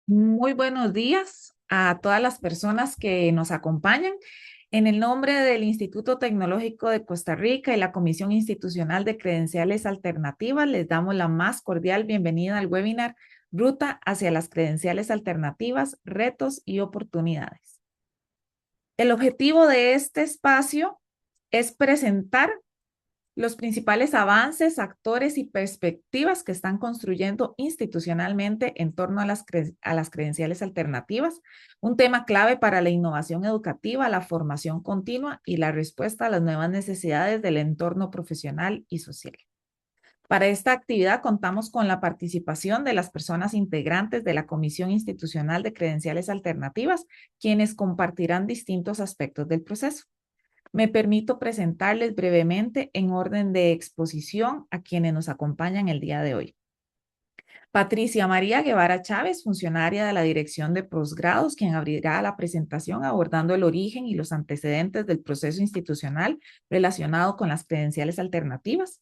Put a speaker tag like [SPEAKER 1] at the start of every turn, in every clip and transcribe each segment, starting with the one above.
[SPEAKER 1] Muy buenos días a todas las personas que nos acompañan. En el nombre del Instituto Tecnológico de Costa Rica y la Comisión Institucional de Credenciales Alternativas, les damos la más cordial bienvenida al webinar Ruta hacia las credenciales alternativas, retos y oportunidades. El objetivo de este espacio es presentar los principales avances, actores y perspectivas que están construyendo institucionalmente en torno a las credenciales alternativas, un tema clave para la innovación educativa, la formación continua y la respuesta a las nuevas necesidades del entorno profesional y social. Para esta actividad contamos con la participación de las personas integrantes de la Comisión Institucional de Credenciales Alternativas, quienes compartirán distintos aspectos del proceso. Me permito presentarles brevemente en orden de exposición a quienes nos acompañan el día de hoy. Patricia María Guevara Chávez, funcionaria de la Dirección de Posgrados, quien abrirá la presentación abordando el origen y los antecedentes del proceso institucional relacionado con las credenciales alternativas.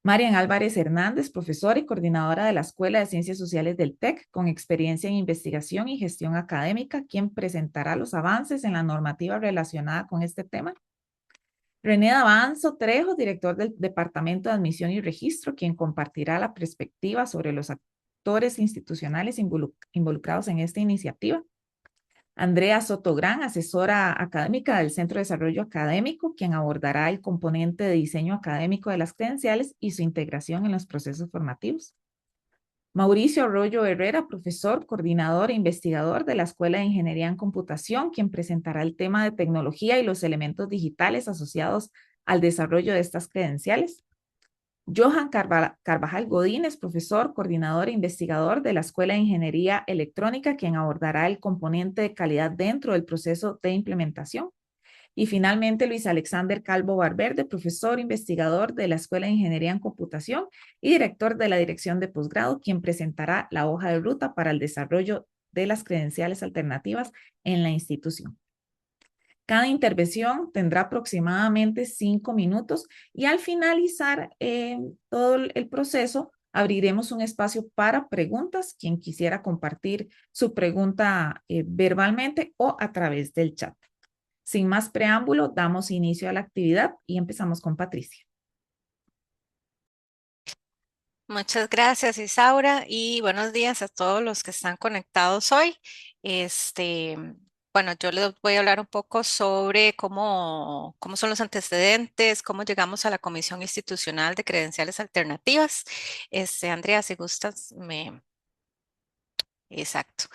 [SPEAKER 1] Marian Álvarez Hernández, profesora y coordinadora de la Escuela de Ciencias Sociales del TEC, con experiencia en investigación y gestión académica, quien presentará los avances en la normativa relacionada con este tema. René Davanzo Trejo, director del Departamento de Admisión y Registro, quien compartirá la perspectiva sobre los actores institucionales involucrados en esta iniciativa. Andrea Sotográn, asesora académica del Centro de Desarrollo Académico, quien abordará el componente de diseño académico de las credenciales y su integración en los procesos formativos. Mauricio Arroyo Herrera, profesor, coordinador e investigador de la Escuela de Ingeniería en Computación, quien presentará el tema de tecnología y los elementos digitales asociados al desarrollo de estas credenciales. Johan Carvajal Godínez, profesor, coordinador e investigador de la Escuela de Ingeniería Electrónica, quien abordará el componente de calidad dentro del proceso de implementación. Y finalmente, Luis Alexander Calvo Barberde, profesor investigador de la Escuela de Ingeniería en Computación y director de la Dirección de Posgrado, quien presentará la hoja de ruta para el desarrollo de las credenciales alternativas en la institución. Cada intervención tendrá aproximadamente 5 minutos y al finalizar todo el proceso, abriremos un espacio para preguntas, quien quisiera compartir su pregunta verbalmente o a través del chat. Sin más preámbulo, damos inicio a la actividad y empezamos con Patricia.
[SPEAKER 2] Muchas gracias, Isaura, y buenos días a todos los que están conectados hoy. Este, bueno, yo les voy a hablar un poco sobre cómo son los antecedentes, cómo llegamos a la Comisión Institucional de Credenciales Alternativas. Andrea, si gustas, me... Exacto.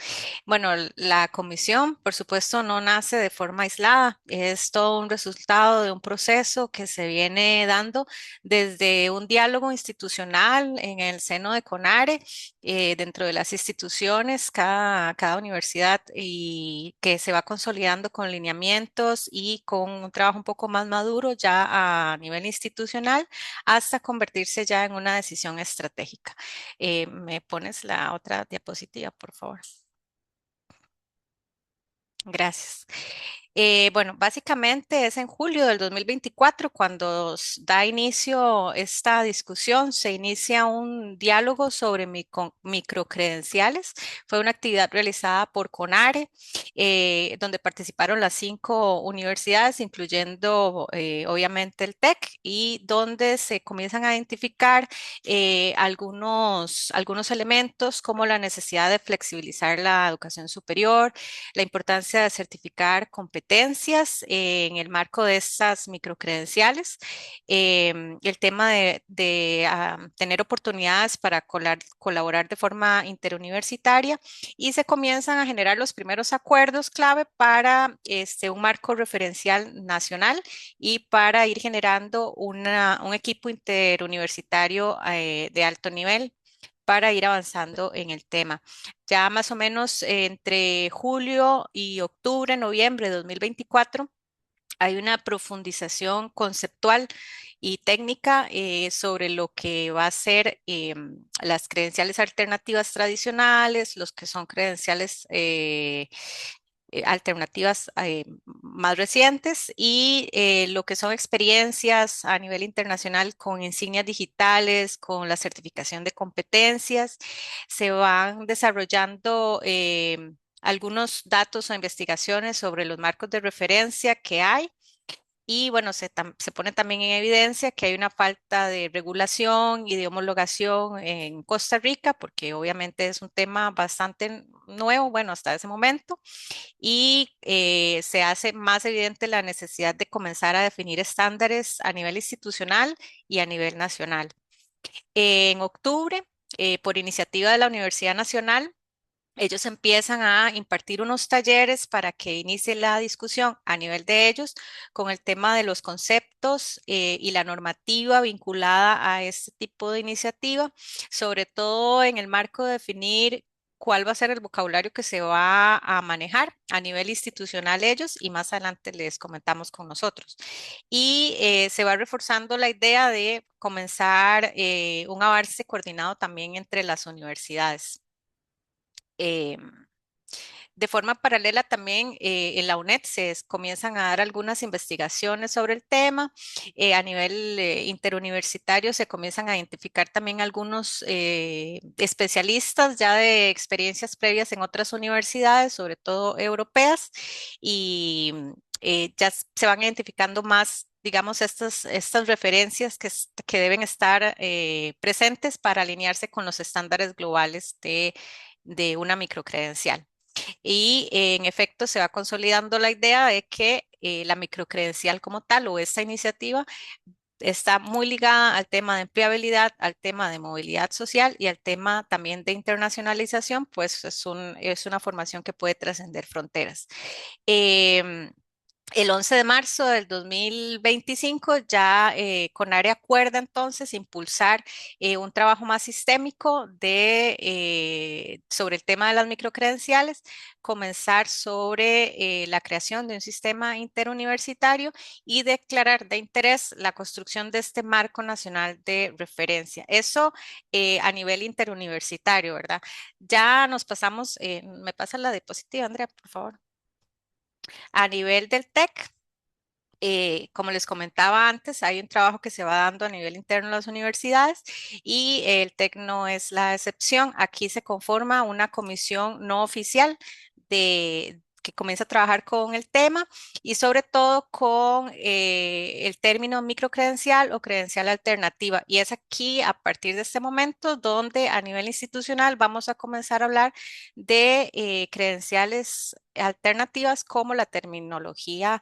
[SPEAKER 2] Bueno, la comisión, por supuesto, no nace de forma aislada, es todo un resultado de un proceso que se viene dando desde un diálogo institucional en el seno de CONARE, dentro de las instituciones, cada universidad, y que se va consolidando con lineamientos y con un trabajo un poco más maduro ya a nivel institucional, hasta convertirse ya en una decisión estratégica. ¿Me pones la otra diapositiva, por favor? Gracias. Bueno, básicamente es en julio del 2024 cuando da inicio esta discusión, se inicia un diálogo sobre microcredenciales. Fue una actividad realizada por CONARE, donde participaron las 5 universidades, incluyendo obviamente el TEC, y donde se comienzan a identificar algunos elementos como la necesidad de flexibilizar la educación superior, la importancia de certificar competencias en el marco de estas microcredenciales, el tema de tener oportunidades para colaborar de forma interuniversitaria, y se comienzan a generar los primeros acuerdos clave para un marco referencial nacional y para ir generando un equipo interuniversitario de alto nivel para ir avanzando en el tema. Ya más o menos entre julio y octubre, noviembre de 2024, hay una profundización conceptual y técnica sobre lo que va a ser las credenciales alternativas tradicionales, los que son credenciales alternativas más recientes y lo que son experiencias a nivel internacional con insignias digitales, con la certificación de competencias. Se van desarrollando algunos datos o investigaciones sobre los marcos de referencia que hay. Y bueno, se pone también en evidencia que hay una falta de regulación y de homologación en Costa Rica, porque obviamente es un tema bastante nuevo, bueno, hasta ese momento, y se hace más evidente la necesidad de comenzar a definir estándares a nivel institucional y a nivel nacional. En octubre, por iniciativa de la Universidad Nacional, ellos empiezan a impartir unos talleres para que inicie la discusión a nivel de ellos con el tema de los conceptos y la normativa vinculada a este tipo de iniciativa, sobre todo en el marco de definir cuál va a ser el vocabulario que se va a manejar a nivel institucional ellos y más adelante les comentamos con nosotros. Y se va reforzando la idea de comenzar un avance coordinado también entre las universidades. Em, de forma paralela también en la UNED comienzan a dar algunas investigaciones sobre el tema. A nivel interuniversitario se comienzan a identificar también algunos especialistas ya de experiencias previas en otras universidades, sobre todo europeas, y ya se van identificando más, digamos, estas referencias que deben estar presentes para alinearse con los estándares globales de una microcredencial. Y en efecto se va consolidando la idea de que la microcredencial como tal o esta iniciativa está muy ligada al tema de empleabilidad, al tema de movilidad social y al tema también de internacionalización, pues es una formación que puede trascender fronteras. Em, el 11 de marzo del 2025 ya CONARE acuerda entonces impulsar un trabajo más sistémico sobre el tema de las microcredenciales, comenzar sobre la creación de un sistema interuniversitario y declarar de interés la construcción de este marco nacional de referencia. Eso a nivel interuniversitario, ¿verdad? Ya nos pasamos, me pasa la diapositiva, Andrea, por favor. A nivel del TEC, como les comentaba antes, hay un trabajo que se va dando a nivel interno en las universidades y el TEC no es la excepción. Aquí se conforma una comisión no oficial que comienza a trabajar con el tema y sobre todo con el término microcredencial o credencial alternativa. Y es aquí, a partir de este momento, donde a nivel institucional vamos a comenzar a hablar de credenciales alternativas como la terminología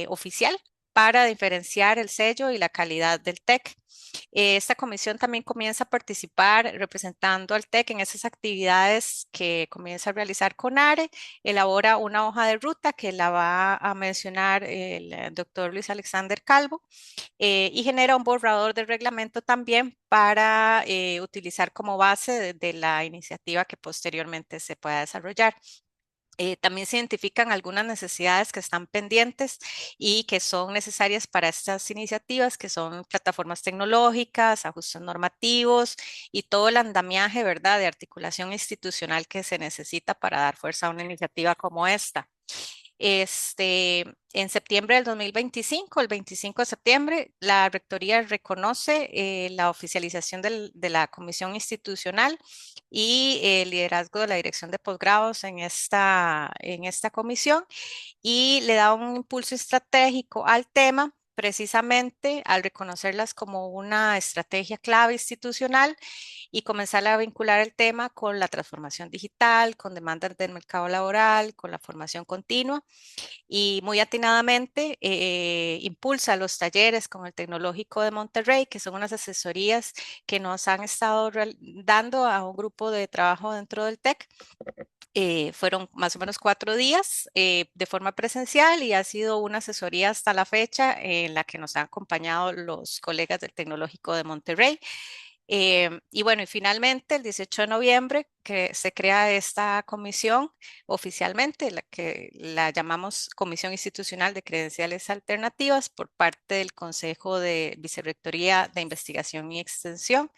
[SPEAKER 2] oficial para diferenciar el sello y la calidad del TEC. Esta comisión también comienza a participar representando al TEC en esas actividades que comienza a realizar CONARE, elabora una hoja de ruta que la va a mencionar el doctor Luis Alexander Calvo y genera un borrador de reglamento también para utilizar como base de la iniciativa que posteriormente se pueda desarrollar. También se identifican algunas necesidades que están pendientes y que son necesarias para estas iniciativas, que son plataformas tecnológicas, ajustes normativos y todo el andamiaje, ¿verdad?, de articulación institucional que se necesita para dar fuerza a una iniciativa como esta. En septiembre del 2025, el 25 de septiembre, la Rectoría reconoce la oficialización de la Comisión Institucional y el liderazgo de la Dirección de Posgrados en esta comisión y le da un impulso estratégico al tema precisamente al reconocerlas como una estrategia clave institucional y comenzar a vincular el tema con la transformación digital, con demandas del mercado laboral, con la formación continua y muy atinadamente impulsa los talleres con el Tecnológico de Monterrey, que son unas asesorías que nos han estado dando a un grupo de trabajo dentro del TEC. Fueron más o menos 4 días de forma presencial y ha sido una asesoría hasta la fecha en la que nos han acompañado los colegas del Tecnológico de Monterrey. Y bueno, y finalmente el 18 de noviembre que se crea esta comisión oficialmente, la que la llamamos Comisión Institucional de Credenciales Alternativas por parte del Consejo de Vicerrectoría de Investigación y Extensión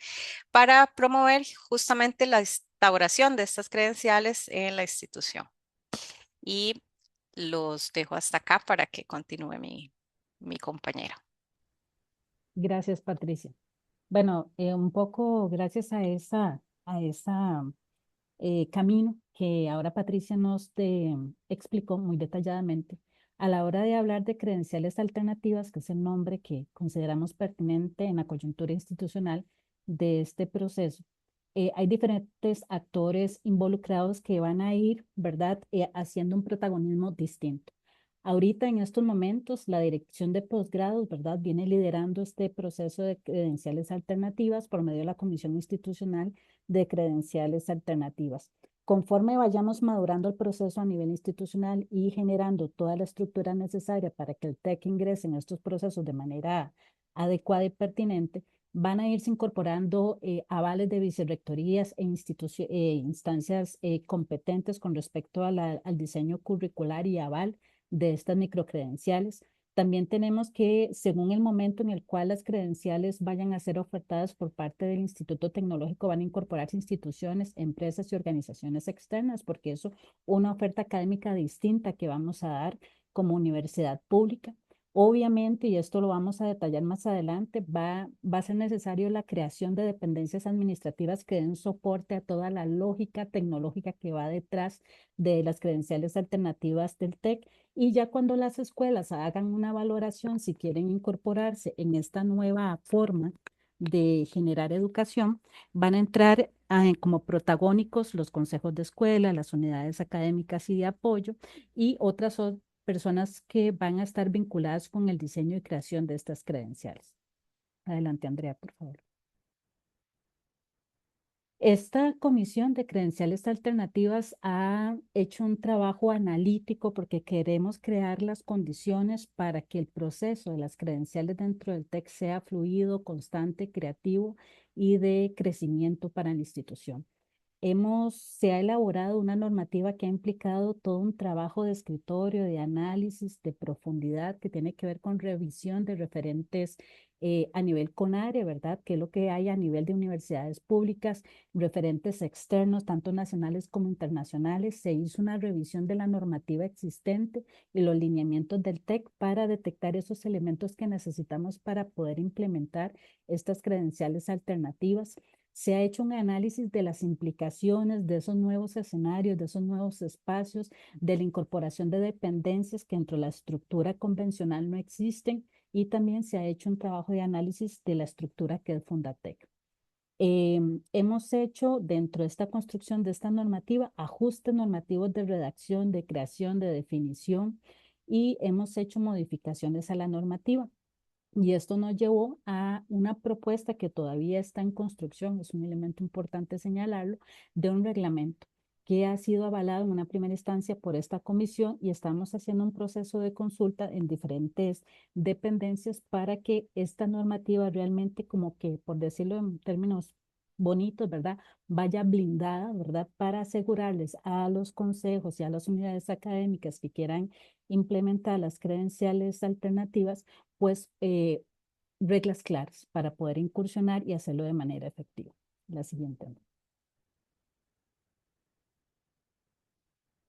[SPEAKER 2] para promover justamente la instauración de estas credenciales en la institución. Y los dejo hasta acá para que continúe mi compañera.
[SPEAKER 3] Gracias, Patricia. Bueno, un poco gracias a esa camino que ahora Patricia explicó muy detalladamente. A la hora de hablar de credenciales alternativas, que es el nombre que consideramos pertinente en la coyuntura institucional de este proceso, hay diferentes actores involucrados que van a ir, ¿verdad?, haciendo un protagonismo distinto. Ahorita, en estos momentos, la Dirección de Posgrados, ¿verdad?, viene liderando este proceso de credenciales alternativas por medio de la Comisión Institucional de Credenciales Alternativas. Conforme vayamos madurando el proceso a nivel institucional y generando toda la estructura necesaria para que el TEC ingrese en estos procesos de manera adecuada y pertinente, van a irse incorporando avales de vicerrectorías instancias competentes con respecto al diseño curricular y aval de estas microcredenciales. También tenemos que, según el momento en el cual las credenciales vayan a ser ofertadas por parte del Instituto Tecnológico, van a incorporarse instituciones, empresas y organizaciones externas, porque eso, una oferta académica distinta que vamos a dar como universidad pública. Obviamente, y esto lo vamos a detallar más adelante, va a ser necesario la creación de dependencias administrativas que den soporte a toda la lógica tecnológica que va detrás de las credenciales alternativas del TEC. Y ya cuando las escuelas hagan una valoración, si quieren incorporarse en esta nueva forma de generar educación, van a entrar como protagónicos los consejos de escuela, las unidades académicas y de apoyo y otras personas que van a estar vinculadas con el diseño y creación de estas credenciales. Adelante, Andrea, por favor. Esta comisión de credenciales alternativas ha hecho un trabajo analítico porque queremos crear las condiciones para que el proceso de las credenciales dentro del TEC sea fluido, constante, creativo y de crecimiento para la institución. Se ha elaborado una normativa que ha implicado todo un trabajo de escritorio, de análisis, de profundidad, que tiene que ver con revisión de referentes a nivel CONARE, ¿verdad? Que es lo que hay a nivel de universidades públicas, referentes externos, tanto nacionales como internacionales. Se hizo una revisión de la normativa existente y los lineamientos del TEC para detectar esos elementos que necesitamos para poder implementar estas credenciales alternativas. Se ha hecho un análisis de las implicaciones de esos nuevos escenarios, de esos nuevos espacios, de la incorporación de dependencias que dentro de la estructura convencional no existen y también se ha hecho un trabajo de análisis de la estructura que es Fundatec. Hemos hecho dentro de esta construcción de esta normativa ajustes normativos de redacción, de creación, de definición y hemos hecho modificaciones a la normativa. Y esto nos llevó a una propuesta que todavía está en construcción, es un elemento importante señalarlo, de un reglamento que ha sido avalado en una primera instancia por esta comisión y estamos haciendo un proceso de consulta en diferentes dependencias para que esta normativa realmente, como que, por decirlo en términos bonitos, ¿verdad? Vaya blindada, ¿verdad? Para asegurarles a los consejos y a las unidades académicas que quieran implementar las credenciales alternativas pues reglas claras para poder incursionar y hacerlo de manera efectiva. La siguiente.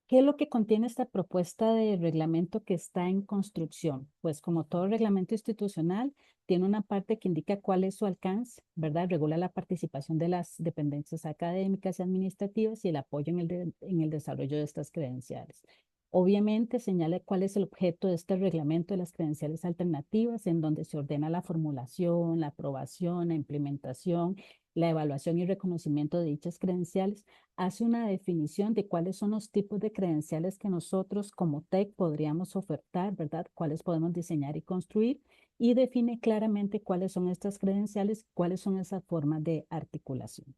[SPEAKER 3] ¿Qué es lo que contiene esta propuesta de reglamento que está en construcción? Pues como todo reglamento institucional, tiene una parte que indica cuál es su alcance, ¿verdad? Regula la participación de las dependencias académicas y administrativas y el apoyo en el desarrollo de estas credenciales. Obviamente señala cuál es el objeto de este reglamento de las credenciales alternativas, en donde se ordena la formulación, la aprobación, la implementación, la evaluación y reconocimiento de dichas credenciales. Hace una definición de cuáles son los tipos de credenciales que nosotros como TEC podríamos ofertar, ¿verdad? Cuáles podemos diseñar y construir y define claramente cuáles son estas credenciales, cuáles son esas formas de articulación.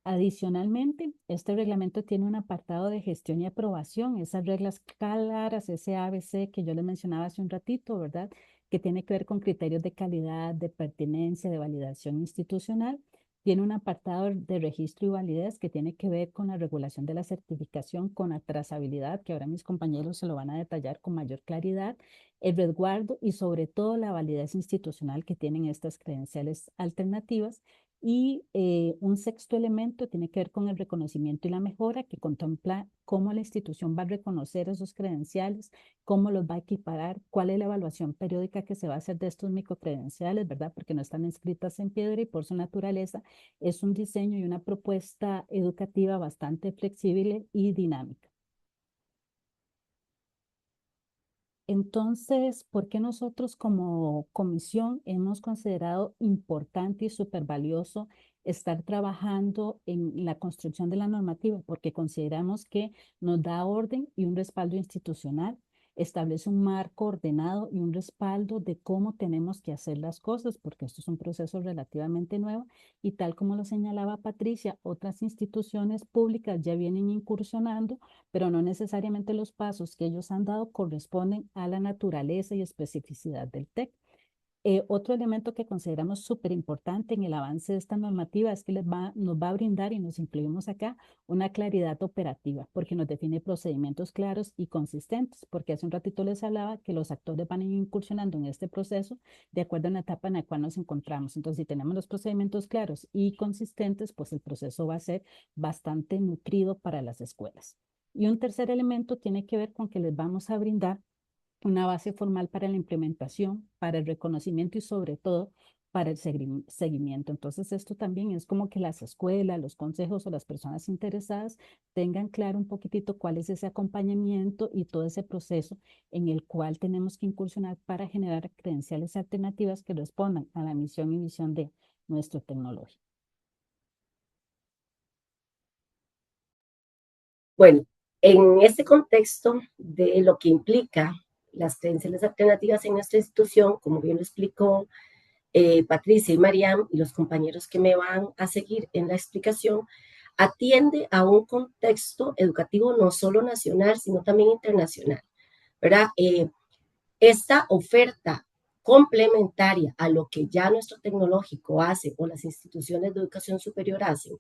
[SPEAKER 3] Adicionalmente, este reglamento tiene un apartado de gestión y aprobación, esas reglas claras, ese ABC que yo les mencionaba hace un ratito, ¿verdad? Que tiene que ver con criterios de calidad, de pertinencia, de validación institucional. Tiene un apartado de registro y validez que tiene que ver con la regulación de la certificación, con la trazabilidad, que ahora mis compañeros se lo van a detallar con mayor claridad, el resguardo y sobre todo la validez institucional que tienen estas credenciales alternativas Y un sexto elemento tiene que ver con el reconocimiento y la mejora, que contempla cómo la institución va a reconocer esos credenciales, cómo los va a equiparar, cuál es la evaluación periódica que se va a hacer de estos microcredenciales, ¿verdad? Porque no están escritas en piedra y por su naturaleza es un diseño y una propuesta educativa bastante flexible y dinámica. Entonces, ¿por qué nosotros como comisión hemos considerado importante y súper valioso estar trabajando en la construcción de la normativa? Porque consideramos que nos da orden y un respaldo institucional, establece un marco ordenado y un respaldo de cómo tenemos que hacer las cosas, porque esto es un proceso relativamente nuevo y tal como lo señalaba Patricia, otras instituciones públicas ya vienen incursionando, pero no necesariamente los pasos que ellos han dado corresponden a la naturaleza y especificidad del TEC. Otro elemento que consideramos súper importante en el avance de esta normativa es que nos va a brindar, y nos incluimos acá, una claridad operativa, porque nos define procedimientos claros y consistentes, porque hace un ratito les hablaba que los actores van a ir incursionando en este proceso de acuerdo a la etapa en la cual nos encontramos. Entonces, si tenemos los procedimientos claros y consistentes, pues el proceso va a ser bastante nutrido para las escuelas. Y un tercer elemento tiene que ver con que les vamos a brindar una base formal para la implementación, para el reconocimiento y sobre todo para el seguimiento. Entonces, esto también es como que las escuelas, los consejos o las personas interesadas tengan claro un poquitito cuál es ese acompañamiento y todo ese proceso en el cual tenemos que incursionar para generar credenciales alternativas que respondan a la misión y visión de nuestro tecnológico.
[SPEAKER 4] Bueno, en este contexto de lo que implica las credenciales alternativas en nuestra institución, como bien lo explicó Patricia y Mariam y los compañeros que me van a seguir en la explicación, atiende a un contexto educativo no solo nacional, sino también internacional, ¿verdad? Esta oferta complementaria a lo que ya nuestro tecnológico hace o las instituciones de educación superior hacen,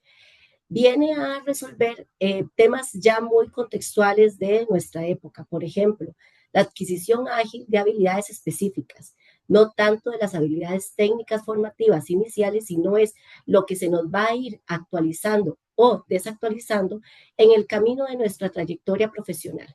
[SPEAKER 4] viene a resolver temas ya muy contextuales de nuestra época. Por ejemplo, la adquisición ágil de habilidades específicas, no tanto de las habilidades técnicas formativas iniciales, sino es lo que se nos va a ir actualizando o desactualizando en el camino de nuestra trayectoria profesional,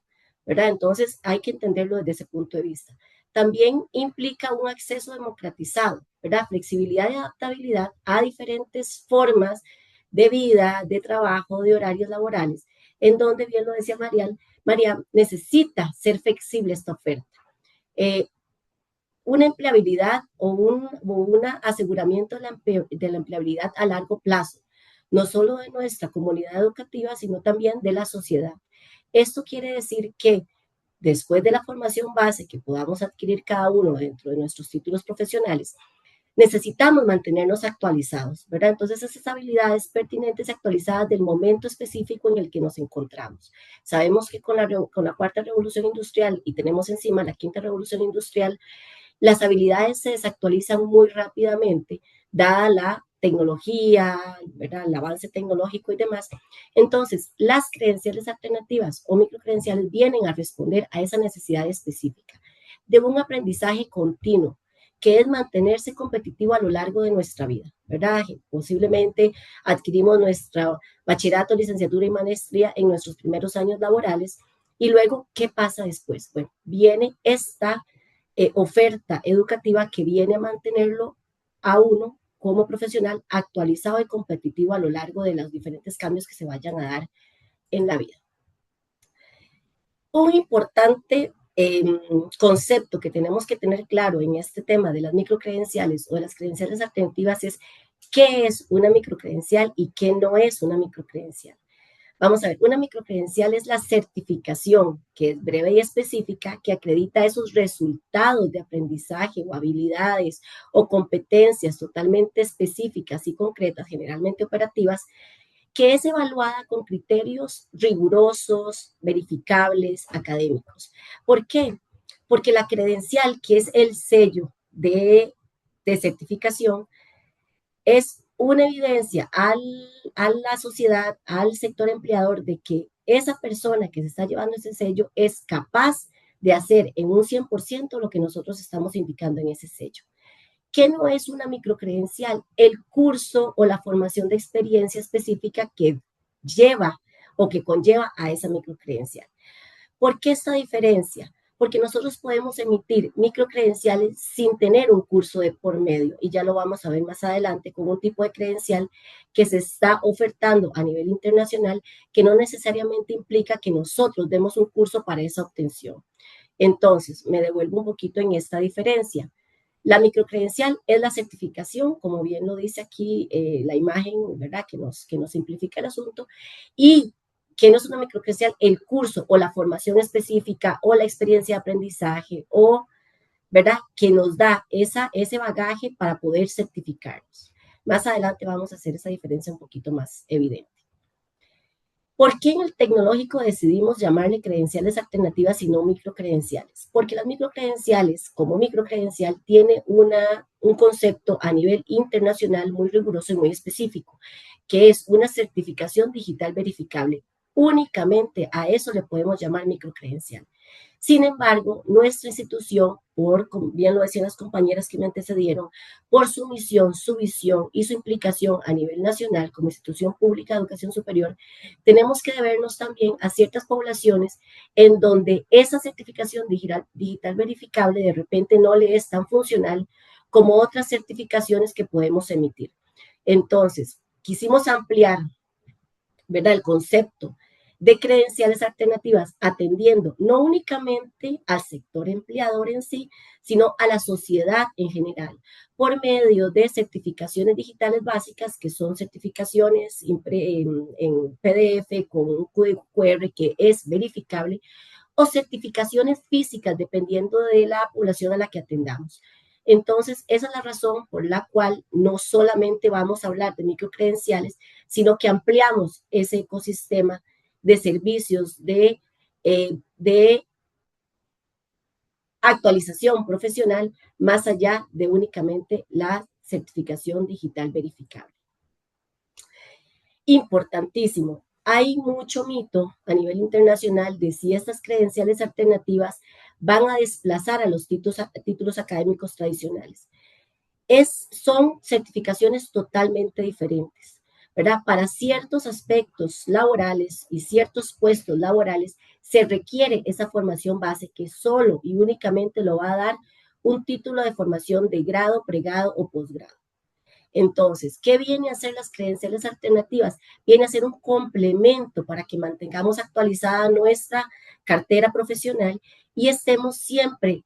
[SPEAKER 4] ¿verdad? Entonces hay que entenderlo desde ese punto de vista. También implica un acceso democratizado, ¿verdad? Flexibilidad y adaptabilidad a diferentes formas de vida, de trabajo, de horarios laborales, en donde, bien lo decía María, necesita ser flexible esta oferta. Una empleabilidad o un aseguramiento de la empleabilidad a largo plazo, no solo de nuestra comunidad educativa, sino también de la sociedad. Esto quiere decir que después de la formación base que podamos adquirir cada uno dentro de nuestros títulos profesionales, necesitamos mantenernos actualizados, ¿verdad? Entonces, esas habilidades pertinentes y actualizadas del momento específico en el que nos encontramos. Sabemos que con la cuarta revolución industrial y tenemos encima la quinta revolución industrial, las habilidades se desactualizan muy rápidamente, dada la tecnología, ¿verdad? El avance tecnológico y demás. Entonces, las credenciales alternativas o microcredenciales vienen a responder a esa necesidad específica de un aprendizaje continuo, que es mantenerse competitivo a lo largo de nuestra vida, ¿verdad? Posiblemente adquirimos nuestra bachillerato, licenciatura y maestría en nuestros primeros años laborales y luego, ¿qué pasa después? Bueno, viene esta oferta educativa que viene a mantenerlo a uno como profesional actualizado y competitivo a lo largo de los diferentes cambios que se vayan a dar en la vida. Un importante concepto que tenemos que tener claro en este tema de las microcredenciales o de las credenciales alternativas es qué es una microcredencial y qué no es una microcredencial. Vamos a ver, una microcredencial es la certificación, que es breve y específica, que acredita esos resultados de aprendizaje o habilidades o competencias totalmente específicas y concretas, generalmente operativas, que es evaluada con criterios rigurosos, verificables, académicos. ¿Por qué? Porque la credencial, que es el sello de certificación, es una evidencia a la sociedad, al sector empleador, de que esa persona que se está llevando ese sello es capaz de hacer en un 100% lo que nosotros estamos indicando en ese sello. ¿Qué no es una microcredencial? El curso o la formación de experiencia específica que lleva o que conlleva a esa microcredencial. ¿Por qué esta diferencia? Porque nosotros podemos emitir microcredenciales sin tener un curso de por medio, y ya lo vamos a ver más adelante con un tipo de credencial que se está ofertando a nivel internacional, que no necesariamente implica que nosotros demos un curso para esa obtención. Entonces, me devuelvo un poquito en esta diferencia. La microcredencial es la certificación, como bien lo dice aquí la imagen, ¿verdad? Que nos simplifica el asunto. Y que no es una microcredencial, el curso o la formación específica o la experiencia de aprendizaje o, ¿verdad? Que nos da ese bagaje para poder certificarnos. Más adelante vamos a hacer esa diferencia un poquito más evidente. ¿Por qué en el tecnológico decidimos llamarle credenciales alternativas y no microcredenciales? Porque las microcredenciales, como microcredencial, tiene un concepto a nivel internacional muy riguroso y muy específico, que es una certificación digital verificable. Únicamente a eso le podemos llamar microcredencial. Sin embargo, nuestra institución, como bien lo decían las compañeras que me antecedieron, por su misión, su visión y su implicación a nivel nacional como institución pública de educación superior, tenemos que debernos también a ciertas poblaciones en donde esa certificación digital verificable de repente no le es tan funcional como otras certificaciones que podemos emitir. Entonces, quisimos ampliar, ¿verdad?, el concepto de credenciales alternativas, atendiendo no únicamente al sector empleador en sí, sino a la sociedad en general, por medio de certificaciones digitales básicas, que son certificaciones en PDF con un QR que es verificable, o certificaciones físicas, dependiendo de la población a la que atendamos. Entonces, esa es la razón por la cual no solamente vamos a hablar de microcredenciales, sino que ampliamos ese ecosistema de servicios de actualización profesional más allá de únicamente la certificación digital verificable. Importantísimo, hay mucho mito a nivel internacional de si estas credenciales alternativas van a desplazar a los títulos académicos tradicionales. Son certificaciones totalmente diferentes, ¿verdad? Para ciertos aspectos laborales y ciertos puestos laborales se requiere esa formación base que solo y únicamente lo va a dar un título de formación de grado, pregrado o posgrado. Entonces, ¿qué viene a ser las credenciales alternativas? Viene a ser un complemento para que mantengamos actualizada nuestra cartera profesional y estemos siempre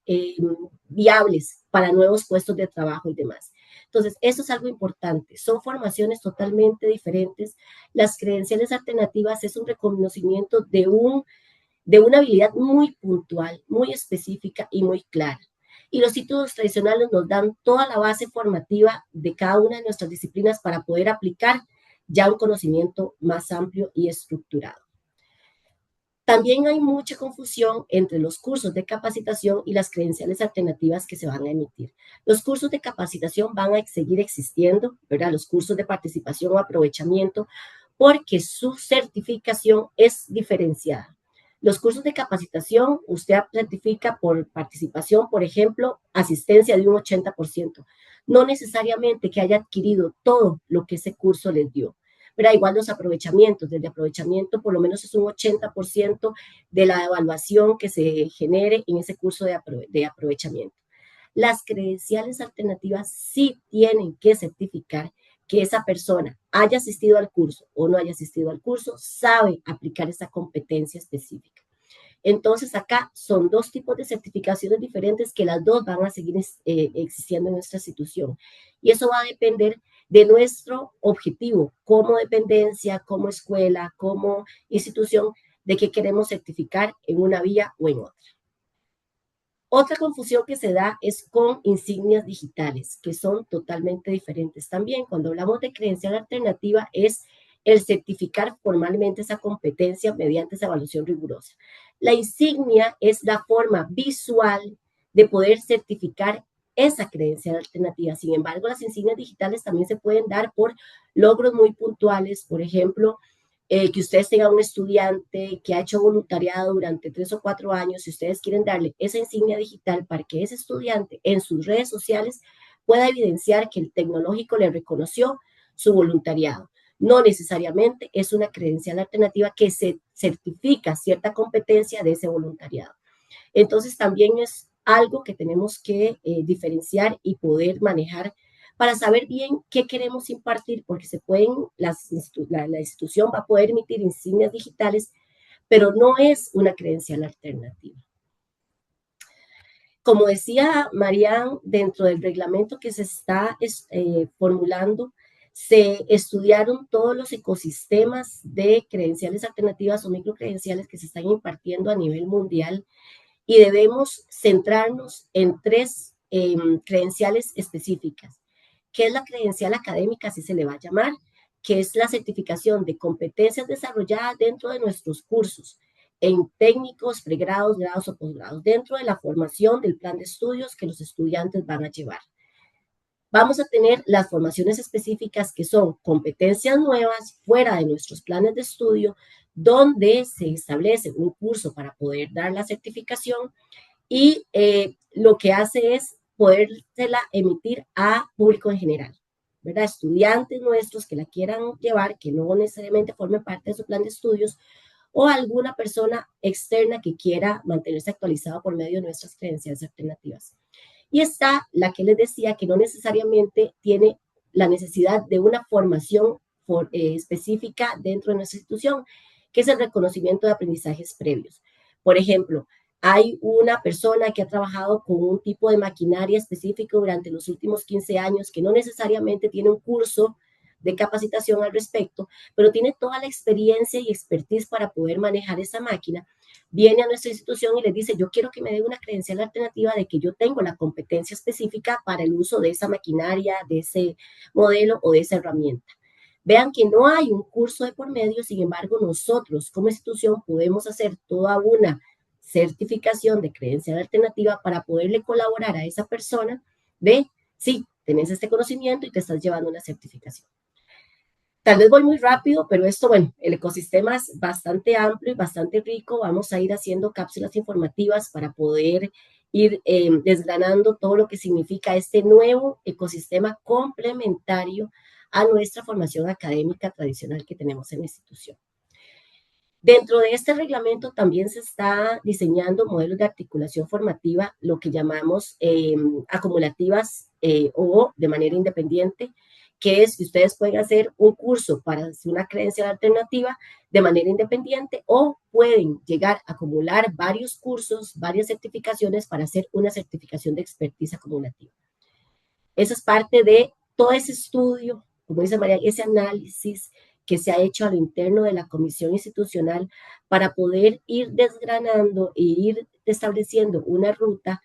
[SPEAKER 4] viables para nuevos puestos de trabajo y demás. Entonces, eso es algo importante. Son formaciones totalmente diferentes. Las credenciales alternativas es un reconocimiento de una habilidad muy puntual, muy específica y muy clara. Y los títulos tradicionales nos dan toda la base formativa de cada una de nuestras disciplinas para poder aplicar ya un conocimiento más amplio y estructurado. También hay mucha confusión entre los cursos de capacitación y las credenciales alternativas que se van a emitir. Los cursos de capacitación van a seguir existiendo, ¿verdad? Los cursos de participación o aprovechamiento, porque su certificación es diferenciada. Los cursos de capacitación, usted certifica por participación, por ejemplo, asistencia de un 80%. No necesariamente que haya adquirido todo lo que ese curso les dio. Pero igual los aprovechamientos, desde aprovechamiento por lo menos es un 80% de la evaluación que se genere en ese curso de aprovechamiento. Las credenciales alternativas sí tienen que certificar que esa persona haya asistido al curso o no haya asistido al curso, sabe aplicar esa competencia específica. Entonces, acá son dos tipos de certificaciones diferentes que las dos van a seguir existiendo en nuestra institución. Y eso va a depender de nuestro objetivo como dependencia, como escuela, como institución, de qué queremos certificar en una vía o en otra. Otra confusión que se da es con insignias digitales, que son totalmente diferentes también. Cuando hablamos de credencial alternativa es el certificar formalmente esa competencia mediante esa evaluación rigurosa. La insignia es la forma visual de poder certificar esa credencial alternativa. Sin embargo, las insignias digitales también se pueden dar por logros muy puntuales, por ejemplo, que ustedes tengan un estudiante que ha hecho voluntariado durante 3 o 4 años, si ustedes quieren darle esa insignia digital para que ese estudiante en sus redes sociales pueda evidenciar que el tecnológico le reconoció su voluntariado. No necesariamente es una credencial alternativa que se certifica cierta competencia de ese voluntariado. Entonces también es algo que tenemos que diferenciar y poder manejar para saber bien qué queremos impartir, porque la institución va a poder emitir insignias digitales, pero no es una credencial alternativa. Como decía Marianne, dentro del reglamento que se está formulando, se estudiaron todos los ecosistemas de credenciales alternativas o microcredenciales que se están impartiendo a nivel mundial y debemos centrarnos en tres credenciales específicas, que es la credencial académica, así se le va a llamar, que es la certificación de competencias desarrolladas dentro de nuestros cursos, en técnicos, pregrados, grados o posgrados, dentro de la formación del plan de estudios que los estudiantes van a llevar. Vamos a tener las formaciones específicas que son competencias nuevas fuera de nuestros planes de estudio, donde se establece un curso para poder dar la certificación y lo que hace es podérsela emitir a público en general, ¿verdad? Estudiantes nuestros que la quieran llevar, que no necesariamente formen parte de su plan de estudios, o alguna persona externa que quiera mantenerse actualizado por medio de nuestras credenciales alternativas. Y está la que les decía que no necesariamente tiene la necesidad de una formación específica dentro de nuestra institución, que es el reconocimiento de aprendizajes previos. Por ejemplo, hay una persona que ha trabajado con un tipo de maquinaria específico durante los últimos 15 años que no necesariamente tiene un curso de capacitación al respecto, pero tiene toda la experiencia y expertise para poder manejar esa máquina. Viene a nuestra institución y les dice, yo quiero que me dé una credencial alternativa de que yo tengo la competencia específica para el uso de esa maquinaria, de ese modelo o de esa herramienta. Vean que no hay un curso de por medio, sin embargo, nosotros como institución podemos hacer toda una certificación de credencial alternativa para poderle colaborar a esa persona de, sí, tenés este conocimiento y te estás llevando una certificación. Tal vez voy muy rápido, pero esto, bueno, el ecosistema es bastante amplio y bastante rico. Vamos a ir haciendo cápsulas informativas para poder ir desgranando todo lo que significa este nuevo ecosistema complementario a nuestra formación académica tradicional que tenemos en la institución. Dentro de este reglamento también se está diseñando modelos de articulación formativa, lo que llamamos acumulativas o de manera independiente, que es que ustedes pueden hacer un curso para una credencial alternativa de manera independiente o pueden llegar a acumular varios cursos, varias certificaciones para hacer una certificación de expertise acumulativa. Esa es parte de todo ese estudio, como dice María, ese análisis que se ha hecho a lo interno de la comisión institucional para poder ir desgranando e ir estableciendo una ruta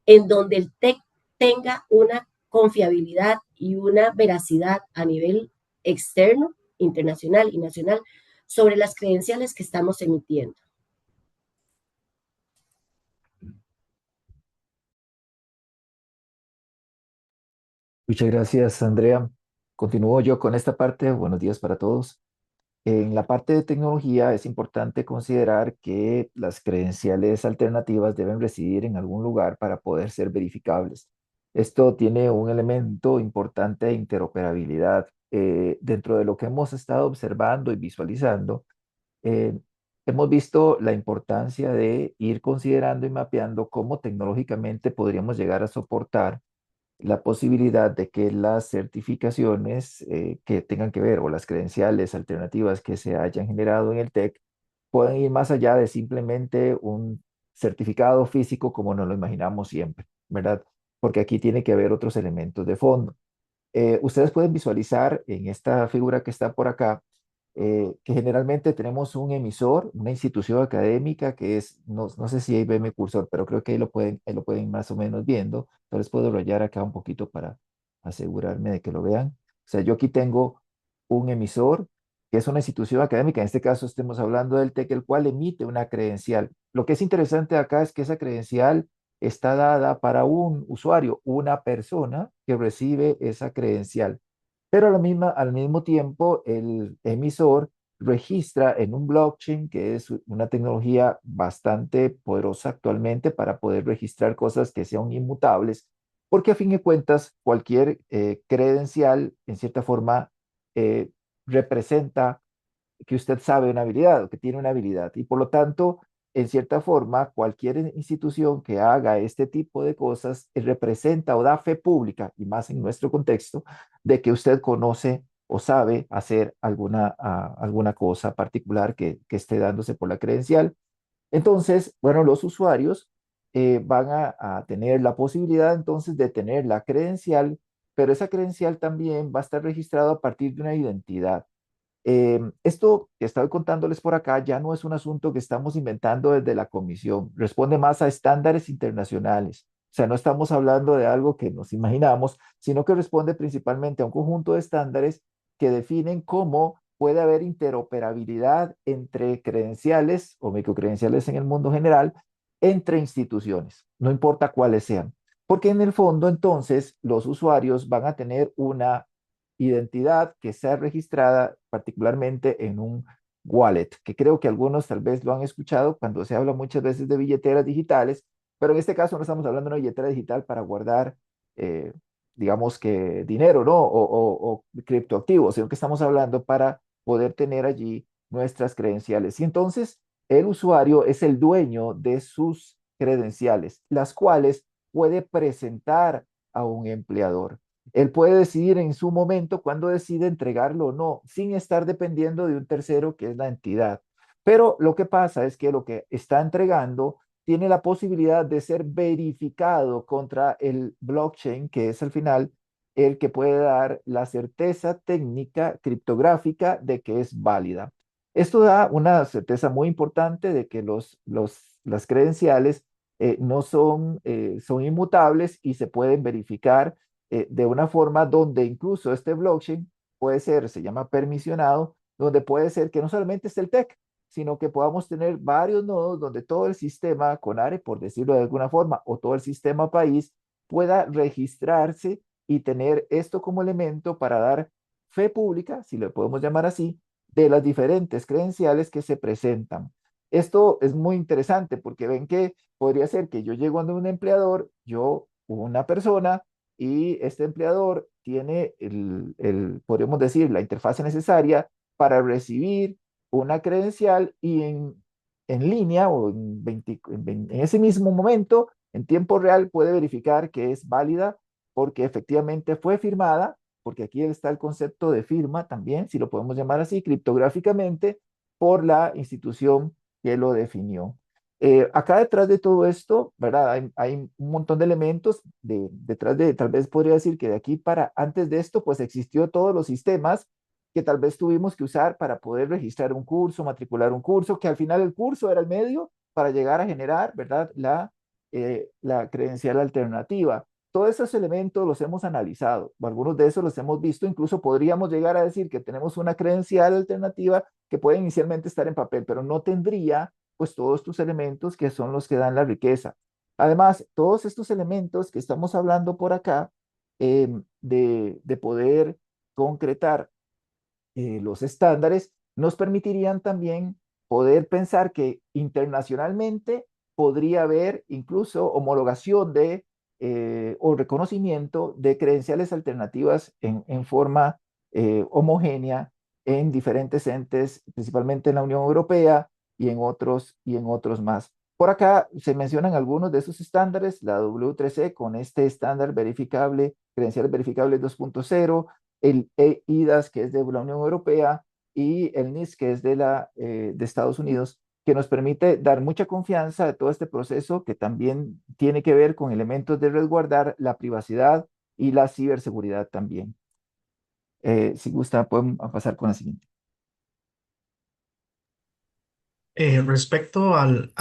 [SPEAKER 4] en donde el TEC tenga una confiabilidad y una veracidad a nivel externo, internacional y nacional sobre las credenciales que estamos emitiendo.
[SPEAKER 5] Muchas gracias, Andrea. Continúo yo con esta parte. Buenos días para todos. En la parte de tecnología es importante considerar que las credenciales alternativas deben residir en algún lugar para poder ser verificables. Esto tiene un elemento importante de interoperabilidad. Dentro de lo que hemos estado observando y visualizando, eh, hemos visto la importancia de ir considerando y mapeando cómo tecnológicamente podríamos llegar a soportar la posibilidad de que las certificaciones que tengan que ver o las credenciales alternativas que se hayan generado en el TEC puedan ir más allá de simplemente un certificado físico como nos lo imaginamos siempre, ¿verdad? Porque aquí tiene que haber otros elementos de fondo. Ustedes pueden visualizar en esta figura que está por acá que generalmente tenemos un emisor, una institución académica que es, no sé si ahí ve mi cursor, pero creo que ahí lo pueden más o menos viendo. Entonces puedo rayar acá un poquito para asegurarme de que lo vean. O sea, yo aquí tengo un emisor que es una institución académica, en este caso estemos hablando del TEC, el cual emite una credencial. Lo que es interesante acá es que esa credencial está dada para un usuario, una persona que recibe esa credencial. Pero al mismo tiempo, el emisor registra en un blockchain, que es una tecnología bastante poderosa actualmente para poder registrar cosas que sean inmutables. porque a fin de cuentas cualquier credencial, en cierta forma, eh, representa que usted sabe una habilidad o que tiene una habilidad. Y por lo tanto, en cierta forma, cualquier institución que haga este tipo de cosas representa o da fe pública, y más en nuestro contexto, de que usted conoce o sabe hacer alguna cosa particular que esté dándose por la credencial. Entonces, bueno, los usuarios van a tener la posibilidad entonces de tener la credencial, pero esa credencial también va a estar registrada a partir de una identidad. Esto que estoy contándoles por acá ya no es un asunto que estamos inventando desde la comisión, responde más a estándares internacionales. O sea, no estamos hablando de algo que nos imaginamos, sino que responde principalmente a un conjunto de estándares que definen cómo puede haber interoperabilidad entre credenciales o microcredenciales en el mundo general, entre instituciones, no importa cuáles sean. Porque en el fondo, entonces, los usuarios van a tener una identidad que sea registrada particularmente en un wallet, que creo que algunos tal vez lo han escuchado cuando se habla muchas veces de billeteras digitales, pero en este caso no estamos hablando de una billetera digital para guardar, eh, digamos que dinero, ¿no? O criptoactivos, sino que estamos hablando para poder tener allí nuestras credenciales. Y entonces el usuario es el dueño de sus credenciales, las cuales puede presentar a un empleador. Él puede decidir en su momento cuándo decide entregarlo o no, sin estar dependiendo de un tercero que es la entidad. Pero lo que pasa es que lo que está entregando tiene la posibilidad de ser verificado contra el blockchain, que es al final el que puede dar la certeza técnica criptográfica de que es válida. Esto da una certeza muy importante de que las credenciales no son inmutables y se pueden verificar de una forma donde incluso este blockchain puede ser, se llama permisionado, donde puede ser que no solamente esté el TEC, sino que podamos tener varios nodos donde todo el sistema CONARE, por decirlo de alguna forma, o todo el sistema país pueda registrarse y tener esto como elemento para dar fe pública, si lo podemos llamar así, de las diferentes credenciales que se presentan. Esto es muy interesante porque ven que podría ser que yo llego a un empleador, yo, una persona, y este empleador tiene podríamos decir, la interfase necesaria para recibir una credencial y en línea o en ese mismo momento, en tiempo real, puede verificar que es válida porque efectivamente fue firmada, porque aquí está el concepto de firma también, si lo podemos llamar así, criptográficamente, por la institución que lo definió. Acá detrás de todo esto, ¿verdad? Hay un montón de elementos detrás de, tal vez podría decir que de aquí para antes de esto, pues existió todos los sistemas que tal vez tuvimos que usar para poder registrar un curso, matricular un curso, que al final el curso era el medio para llegar a generar, ¿verdad? La credencial alternativa. Todos esos elementos los hemos analizado, algunos de esos los hemos visto, incluso podríamos llegar a decir que tenemos una credencial alternativa que puede inicialmente estar en papel, pero no tendría pues todos estos elementos que son los que dan la riqueza. Además, todos estos elementos que estamos hablando por acá, de poder concretar los estándares, nos permitirían también poder pensar que internacionalmente podría haber incluso homologación o reconocimiento de credenciales alternativas en forma homogénea en diferentes entes, principalmente en la Unión Europea y en otros más. Por acá se mencionan algunos de esos estándares, la W3C con este estándar verificable, credenciales verificables 2.0, el EIDAS, que es de la Unión Europea, y el NIS, que es de Estados Unidos, que nos permite dar mucha confianza a todo este proceso que también tiene que ver con elementos de resguardar la privacidad y la ciberseguridad también. Si gusta, podemos pasar con la siguiente.
[SPEAKER 6] Respecto al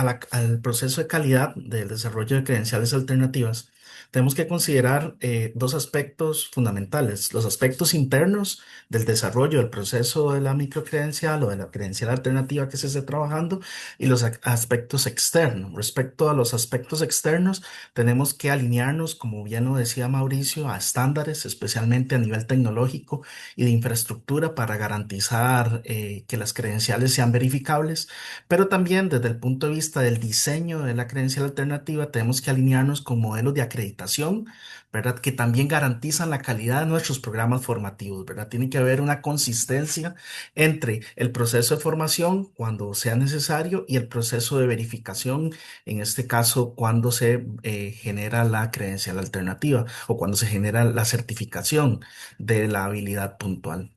[SPEAKER 6] proceso de calidad del desarrollo de credenciales alternativas, tenemos que considerar dos aspectos fundamentales: los aspectos internos del desarrollo del proceso de la microcredencial o de la credencial alternativa que se esté trabajando, y los aspectos externos. Respecto a los aspectos externos, tenemos que alinearnos, como bien lo decía Mauricio, a estándares, especialmente a nivel tecnológico y de infraestructura, para garantizar que las credenciales sean verificables. Pero también desde el punto de vista del diseño de la credencial alternativa tenemos que alinearnos con modelos de acreditación acreditación, ¿verdad? Que también garantizan la calidad de nuestros programas formativos, ¿verdad? Tiene que haber una consistencia entre el proceso de formación cuando sea necesario y el proceso de verificación, en este caso cuando se genera la credencial alternativa o cuando se genera la certificación de la habilidad puntual.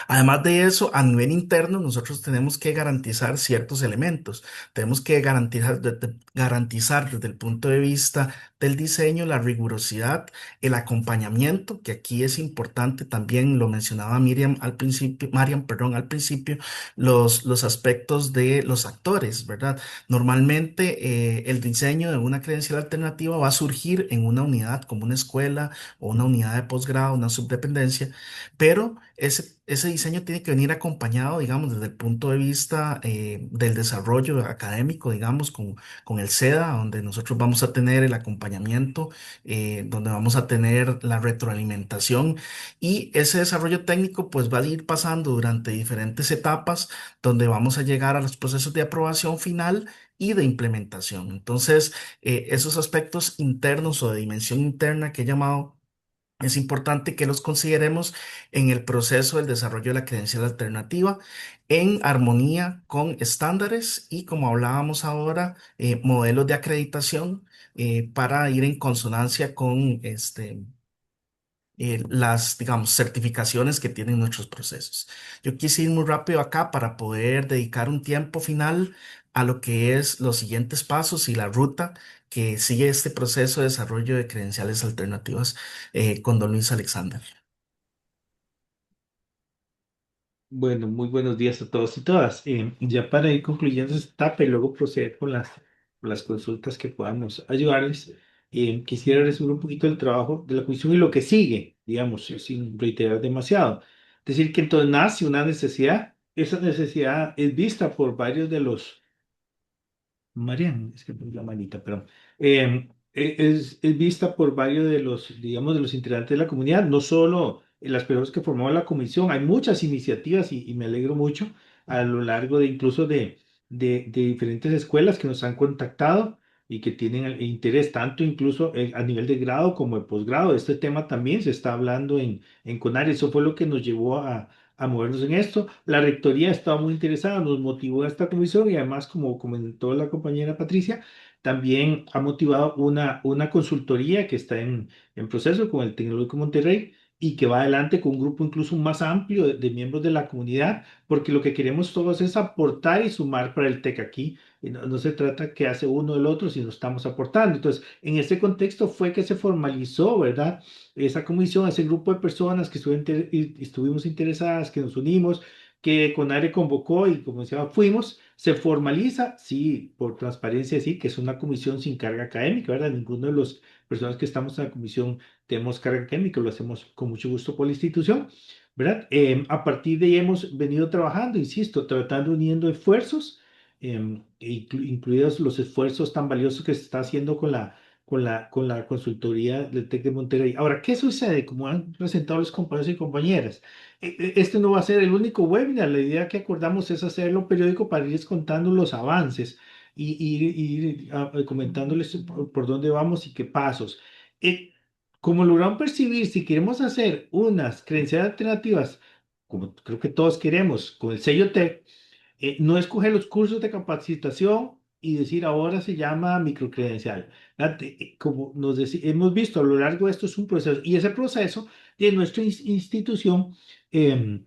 [SPEAKER 6] Además de eso, a nivel interno, nosotros tenemos que garantizar ciertos elementos. Tenemos que garantizar desde el punto de vista del diseño, la rigurosidad, el acompañamiento, que aquí es importante, también lo mencionaba Mariam, perdón, al principio, los aspectos de los actores, ¿verdad? Normalmente, el diseño de una credencial alternativa va a surgir en una unidad como una escuela o una unidad de posgrado, una subdependencia, pero ese diseño tiene que venir acompañado, digamos, desde el punto de vista del desarrollo académico, digamos, con el SEDA, donde nosotros vamos a tener el acompañamiento, donde vamos a tener la retroalimentación y ese desarrollo técnico pues va a ir pasando durante diferentes etapas, donde vamos a llegar a los procesos de aprobación final y de implementación. Entonces, esos aspectos internos o de dimensión interna que he llamado, es importante que los consideremos en el proceso del desarrollo de la credencial alternativa en armonía con estándares y, como hablábamos ahora, modelos de acreditación para ir en consonancia con las, digamos, certificaciones que tienen nuestros procesos. Yo quise ir muy rápido acá para poder dedicar un tiempo final a lo que es los siguientes pasos y la ruta que sigue este proceso de desarrollo de credenciales alternativas con don Luis Alexander.
[SPEAKER 7] Bueno, muy buenos días a todos y todas. Ya para ir concluyendo esta etapa y luego proceder con las consultas que podamos ayudarles, quisiera resumir un poquito el trabajo de la comisión y lo que sigue, digamos, sin reiterar demasiado. Decir que entonces nace una necesidad, esa necesidad es vista por varios de los Marian, es que puse la manita, pero es vista por varios de los, digamos, de los integrantes de la comunidad, no solo las personas que formaban la comisión, hay muchas iniciativas y me alegro mucho a lo largo de incluso de diferentes escuelas que nos han contactado y que tienen el interés tanto incluso a nivel de grado como de posgrado. Este tema también se está hablando en CONARE, eso fue lo que nos llevó a movernos en esto. La rectoría estaba muy interesada, nos motivó a esta comisión y además, como comentó la compañera Patricia, también ha motivado una consultoría que está en proceso con el Tecnológico Monterrey y que va adelante con un grupo incluso más amplio de miembros de la comunidad, porque lo que queremos todos es aportar y sumar para el TEC aquí. Y no se trata que hace uno el otro, sino estamos aportando. Entonces, en ese contexto fue que se formalizó, ¿verdad? Esa comisión, ese grupo de personas que estuvimos interesadas, que nos unimos, que CONARE convocó y como decía, fuimos, se formaliza, sí, por transparencia, sí, que es una comisión sin carga académica, ¿verdad? Ninguno de las personas que estamos en la comisión tenemos carga académica, lo hacemos con mucho gusto por la institución, ¿verdad? A partir de ahí hemos venido trabajando, insisto, tratando, uniendo esfuerzos, incluidos los esfuerzos tan valiosos que se está haciendo con la consultoría del TEC de Monterrey. Ahora, ¿qué sucede? Como han presentado los compañeros y compañeras, este no va a ser el único webinar. La idea que acordamos es hacerlo periódico para irles contando los avances y comentándoles por dónde vamos y qué pasos. Eh, Como lograron percibir, si queremos hacer unas credenciales alternativas, como creo que todos queremos, con el sello TEC, no escoger los cursos de capacitación y decir ahora se llama microcredencial. Como hemos visto a lo largo de esto es un proceso y ese proceso de nuestra institución eh,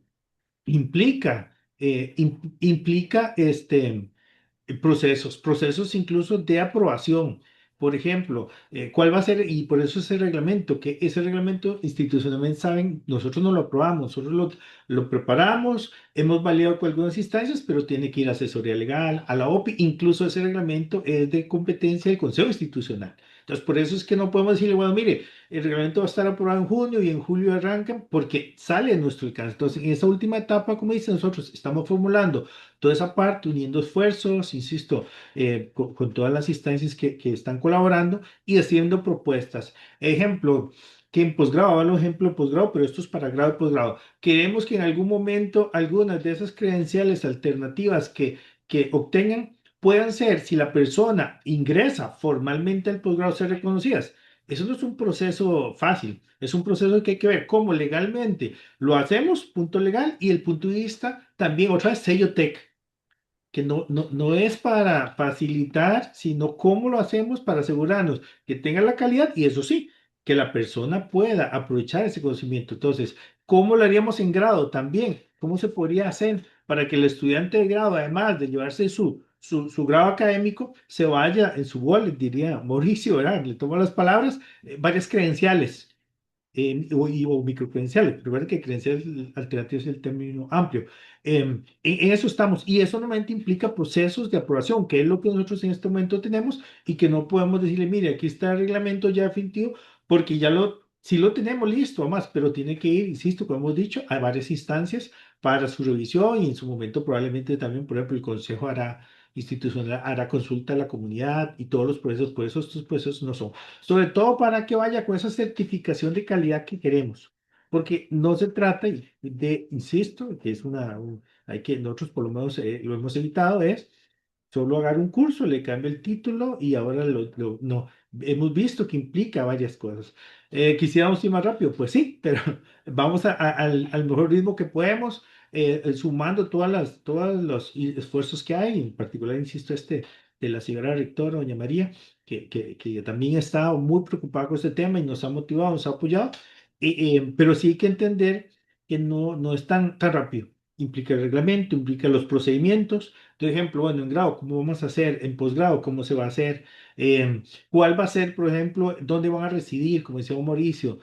[SPEAKER 7] implica procesos incluso de aprobación. Por ejemplo, ¿cuál va a ser? Y por eso ese reglamento, que ese reglamento institucionalmente saben, nosotros no lo aprobamos, nosotros lo preparamos, hemos validado con algunas instancias, pero tiene que ir a asesoría legal, a la OPI, incluso ese reglamento es de competencia del Consejo Institucional. Entonces, por eso es que no podemos decirle, bueno, mire, el reglamento va a estar aprobado en junio y en julio arrancan porque sale de nuestro alcance. Entonces, en esa última etapa, como dice, nosotros estamos formulando toda esa parte, uniendo esfuerzos, insisto, con todas las instancias que están colaborando y haciendo propuestas. Ejemplo, que en posgrado, hablo ejemplo de posgrado, pero esto es para grado y posgrado. Queremos que en algún momento algunas de esas credenciales alternativas que obtengan puedan ser, si la persona ingresa formalmente al posgrado, ser reconocidas. Eso no es un proceso fácil, es un proceso que hay que ver cómo legalmente lo hacemos, punto legal, y el punto de vista también, otra vez, sello TEC, que no es para facilitar, sino cómo lo hacemos para asegurarnos que tenga la calidad y eso sí, que la persona pueda aprovechar ese conocimiento. Entonces, ¿cómo lo haríamos en grado también? ¿Cómo se podría hacer para que el estudiante de grado, además de llevarse su grado académico, se vaya en su wallet, diría Mauricio, ¿verdad? Le tomo las palabras, varias credenciales o microcredenciales. Recuerda que credenciales alternativas es el término amplio. En eso estamos y eso normalmente implica procesos de aprobación, que es lo que nosotros en este momento tenemos y que no podemos decirle, mire, aquí está el reglamento ya definitivo, porque sí lo tenemos listo, además, pero tiene que ir, insisto, como hemos dicho, a varias instancias para su revisión y en su momento probablemente también, por ejemplo, el Consejo institucional hará consulta a la comunidad y todos los procesos, por eso estos procesos no son sobre todo para que vaya con esa certificación de calidad que queremos, porque no se trata de, insisto, que es hay que, nosotros por lo menos lo hemos evitado, es solo hacer un curso, le cambia el título y ahora no, hemos visto que implica varias cosas. ¿Quisiéramos ir más rápido? Pues sí, pero vamos al mejor ritmo que podemos, sumando todos los esfuerzos que hay, en particular, insisto, de la señora rectora, doña María, que también ha estado muy preocupada con este tema y nos ha motivado, nos ha apoyado, pero sí hay que entender que no es tan rápido. Implica el reglamento, implica los procedimientos. Por ejemplo, bueno, en grado, ¿cómo vamos a hacer? En posgrado, ¿cómo se va a hacer? ¿Cuál va a ser, por ejemplo, dónde van a residir? Como decía Mauricio,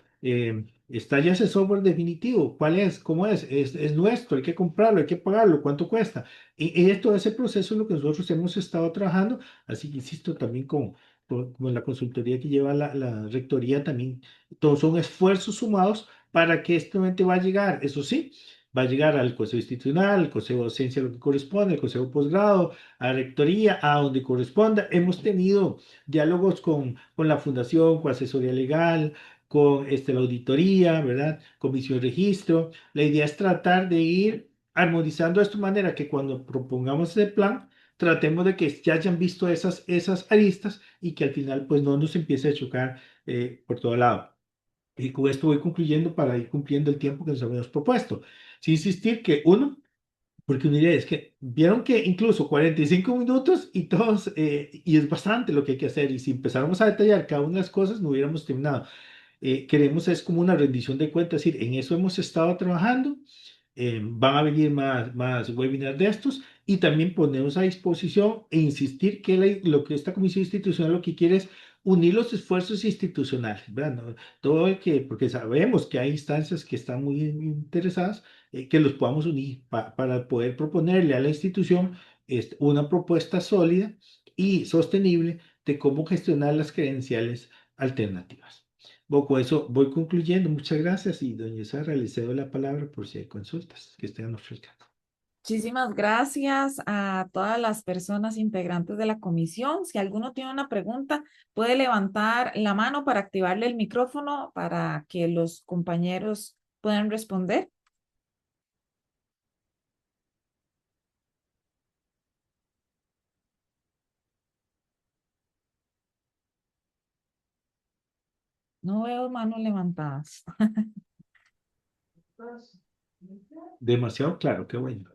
[SPEAKER 7] ¿está ya ese software definitivo? ¿Cuál es? ¿Cómo es? Es nuestro, hay que comprarlo, hay que pagarlo, ¿cuánto cuesta? Y todo ese proceso es lo que nosotros hemos estado trabajando, así que insisto también como la consultoría que lleva la rectoría también, todos son esfuerzos sumados para que este momento va a llegar, eso sí, va a llegar al Consejo Institucional, al Consejo de Docencia, lo que corresponde, al Consejo de Posgrado, a la rectoría, a donde corresponda. Hemos tenido diálogos con la Fundación, con asesoría legal, con la auditoría, ¿verdad? Comisión de registro. La idea es tratar de ir armonizando esto de manera que cuando propongamos ese plan, tratemos de que ya hayan visto esas aristas y que al final pues no nos empiece a chocar por todo lado. Y con esto voy concluyendo para ir cumpliendo el tiempo que nos habíamos propuesto. Sin insistir que uno, porque uno diría, es que vieron que incluso 45 minutos y todos, y es bastante lo que hay que hacer, y si empezáramos a detallar cada una de las cosas, no hubiéramos terminado. Queremos es como una rendición de cuentas, es decir, en eso hemos estado trabajando, van a venir más webinars de estos y también ponemos a disposición e insistir que lo que esta comisión institucional lo que quiere es unir los esfuerzos institucionales, ¿verdad? Todo porque sabemos que hay instancias que están muy interesadas, que los podamos unir para poder proponerle a la institución una propuesta sólida y sostenible de cómo gestionar las credenciales alternativas. Bueno, con eso voy concluyendo. Muchas gracias y doña Sara, le cedo la palabra por si hay consultas que estén ofreciendo.
[SPEAKER 1] Muchísimas gracias a todas las personas integrantes de la comisión. Si alguno tiene una pregunta, puede levantar la mano para activarle el micrófono para que los compañeros puedan responder. No veo manos levantadas.
[SPEAKER 7] Demasiado claro, qué bueno.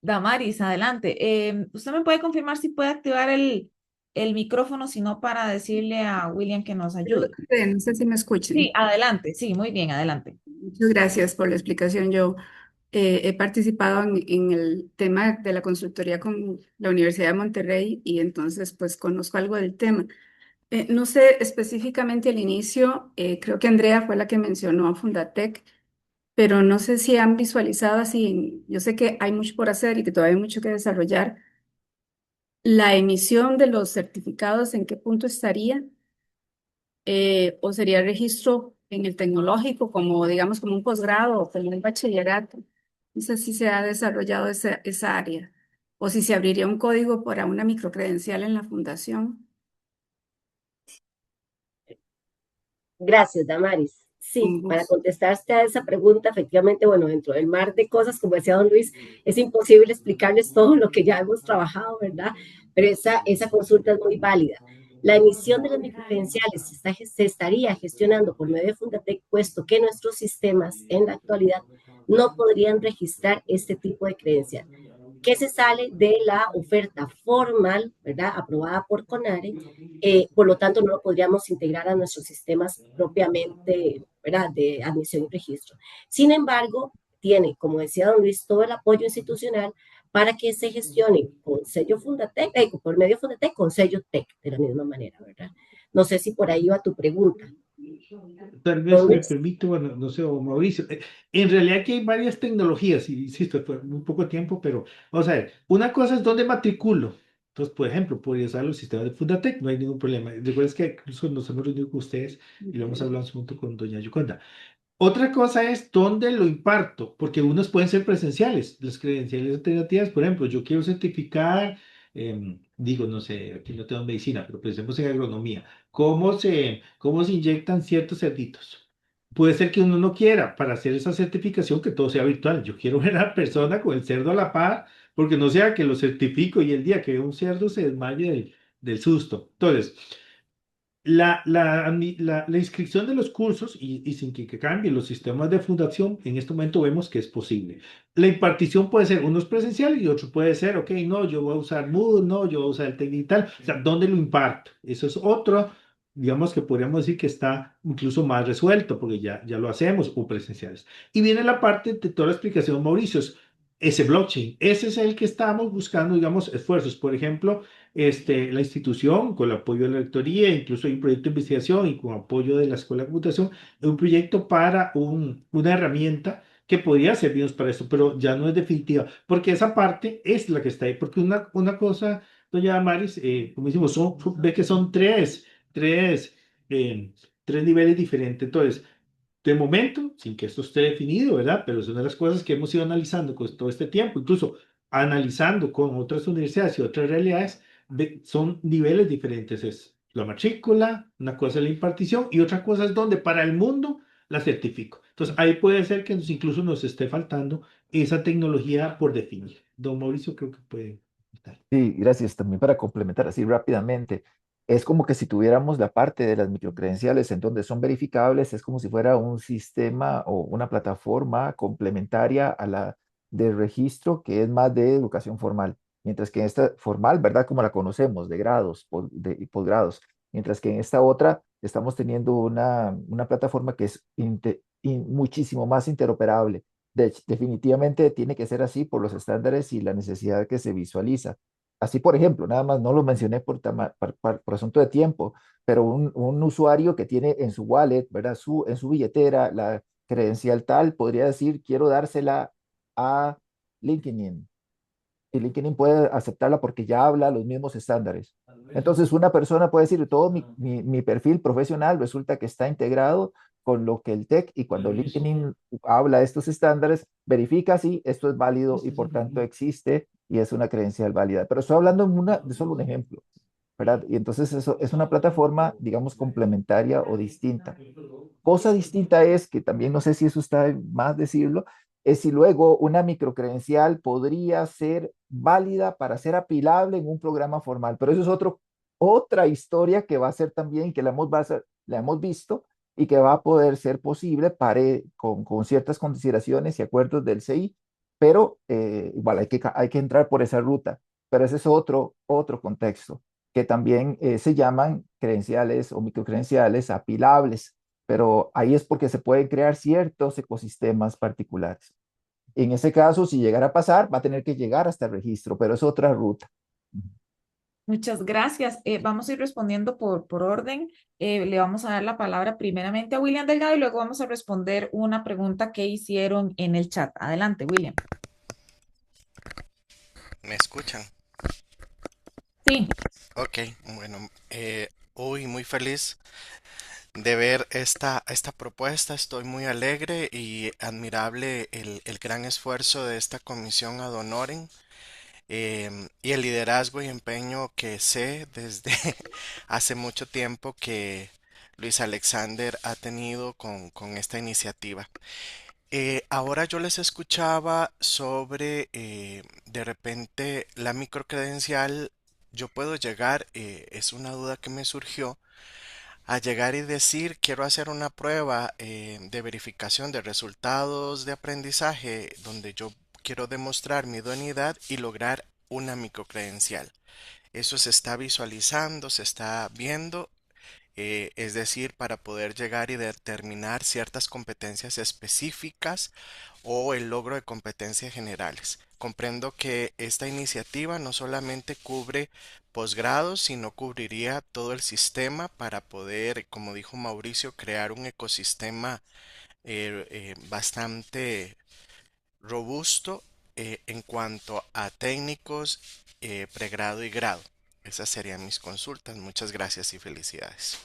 [SPEAKER 1] Damaris, adelante. ¿Usted me puede confirmar si puede activar el micrófono, si no para decirle a William que nos ayude?
[SPEAKER 8] No sé si me
[SPEAKER 1] Sí,
[SPEAKER 8] escuchan.
[SPEAKER 1] adelante. Sí, muy bien, adelante.
[SPEAKER 8] Muchas gracias por la explicación. Yo he participado en el tema de la consultoría con la Universidad de Monterrey y entonces pues conozco algo del tema. No sé específicamente al inicio, creo que Andrea fue la que mencionó a Fundatec, pero no sé si han visualizado así, yo sé que hay mucho por hacer y que todavía hay mucho que desarrollar. La emisión de los certificados, ¿en qué punto estaría? O sería registro en el tecnológico, como digamos, como un posgrado o como un bachillerato. No sé si se ha desarrollado esa área o si se abriría un código para una microcredencial en la fundación.
[SPEAKER 4] Gracias, Damaris. Sí,
[SPEAKER 8] Con
[SPEAKER 4] para
[SPEAKER 8] gusto.
[SPEAKER 4] contestarte a esa pregunta, efectivamente, bueno, dentro del mar de cosas, como decía don Luis, es imposible explicarles todo lo que ya hemos trabajado, ¿verdad? Pero esa consulta es muy válida. La emisión de las microcredenciales se estaría gestionando por medio de Fundatec, puesto que nuestros sistemas en la actualidad no podrían registrar este tipo de credencial, que se sale de la oferta formal, ¿verdad? Aprobada por CONARE, por lo tanto no lo podríamos integrar a nuestros sistemas propiamente, ¿verdad? De admisión y registro. Sin embargo, tiene, como decía don Luis, todo el apoyo institucional para que se gestione con sello Fundatec, por medio Fundatec, con sello TEC, de la misma manera, ¿verdad? No sé si por ahí va tu pregunta.
[SPEAKER 7] Tal vez
[SPEAKER 4] Don
[SPEAKER 7] me
[SPEAKER 4] Luis.
[SPEAKER 7] permito, bueno, no sé, o Mauricio, en realidad aquí hay varias tecnologías, y insisto, fue muy poco tiempo, pero vamos a ver, una cosa es dónde matriculo. Entonces, por ejemplo, podría usar los sistemas de Fundatec, no hay ningún problema. Recuerden que incluso nos hemos reunido con ustedes y lo hemos hablado en su momento con doña Yoconda. Otra cosa es dónde lo imparto, porque unos pueden ser presenciales. Las credenciales alternativas, por ejemplo, yo quiero certificar, digo, no sé, aquí no tengo medicina, pero pensemos en agronomía. ¿Cómo se inyectan ciertos cerditos? Puede ser que uno no quiera para hacer esa certificación que todo sea virtual. Yo quiero ver a la persona con el cerdo a la par, porque no sea que lo certifico y el día que un cerdo se desmaye del susto. Entonces, la inscripción de los cursos y sin que cambien los sistemas de fundación, en este momento vemos que es posible. La impartición puede ser, uno es presencial y otro puede ser, ok, no, yo voy a usar Moodle, no, yo voy a usar el Tecnital, o sea, ¿dónde lo imparto? Eso es otro, digamos que podríamos decir que está incluso más resuelto porque ya lo hacemos o presenciales. Y viene la parte de toda la explicación, Mauricio, ese blockchain, ese es el que estamos buscando, digamos, esfuerzos. Por ejemplo, la institución, con el apoyo de la rectoría, incluso hay un proyecto de investigación y con apoyo de la Escuela de Computación, un proyecto para una herramienta que podría servirnos para eso, pero ya no es definitiva, porque esa parte es la que está ahí, porque una cosa, doña Maris, como decimos, ve que son eh, tres niveles diferentes. Entonces, de momento, sin que esto esté definido, ¿verdad? Pero es una de las cosas que hemos ido analizando con todo este tiempo, incluso analizando con otras universidades y otras realidades, son niveles diferentes. Es la matrícula, una cosa es la impartición y otra cosa es donde para el mundo la certifico. Entonces, ahí puede ser que incluso nos esté faltando esa tecnología por definir. Don Mauricio, creo que puede estar.
[SPEAKER 5] Sí, gracias. También para complementar así rápidamente, es como que si tuviéramos la parte de las microcredenciales en donde son verificables, es como si fuera un sistema o una plataforma complementaria a la de registro que es más de educación formal, mientras que en esta formal, ¿verdad? Como la conocemos, de grados y posgrados, mientras que en esta otra estamos teniendo una plataforma que es muchísimo más interoperable. Definitivamente tiene que ser así por los estándares y la necesidad que se visualiza. Así, por ejemplo, nada más no lo mencioné por asunto de tiempo, pero un usuario que tiene en su wallet, ¿verdad? En su billetera, la credencial tal, podría decir, quiero dársela a LinkedIn. Y LinkedIn puede aceptarla porque ya habla los mismos estándares. Entonces, una persona puede decir, todo mi perfil profesional resulta que está integrado con lo que el TEC y cuando LinkedIn habla de estos estándares, verifica si esto es válido y por tanto existe y es una credencial válida. Pero estoy hablando de solo un ejemplo, ¿verdad? Y entonces eso es una plataforma, digamos, complementaria o distinta. Cosa distinta es que también no sé si eso está más decirlo, es si luego una microcredencial podría ser válida para ser apilable en un programa formal, pero eso es otra historia que va a ser también, que la hemos visto y que va a poder ser posible con ciertas consideraciones y acuerdos del CI, pero igual hay que entrar por esa ruta, pero ese es otro contexto, que también se llaman credenciales o microcredenciales apilables, pero ahí es porque se pueden crear ciertos ecosistemas particulares. En ese caso, si llegara a pasar, va a tener que llegar hasta el registro, pero es otra ruta.
[SPEAKER 1] Muchas gracias. Vamos a ir respondiendo por orden. Le vamos a dar la palabra primeramente a William Delgado y luego vamos a responder una pregunta que hicieron en el chat. Adelante, William.
[SPEAKER 9] ¿Me escuchan?
[SPEAKER 1] Sí.
[SPEAKER 9] Ok, bueno, hoy muy feliz de ver esta propuesta. Estoy muy alegre y admirable el gran esfuerzo de esta comisión ad honorem, y el liderazgo y empeño que sé desde hace mucho tiempo que Luis Alexander ha tenido con esta iniciativa. Ahora yo les escuchaba sobre de repente la microcredencial yo puedo llegar, es una duda que me surgió, a llegar y decir, quiero hacer una prueba de verificación de resultados de aprendizaje donde yo quiero demostrar mi idoneidad y lograr una microcredencial. Eso se está visualizando, se está viendo, es decir, para poder llegar y determinar ciertas competencias específicas o el logro de competencias generales. Comprendo que esta iniciativa no solamente cubre posgrados, sino cubriría todo el sistema para poder, como dijo Mauricio, crear un ecosistema bastante robusto en cuanto a técnicos, pregrado y grado. Esas serían mis consultas. Muchas gracias y felicidades.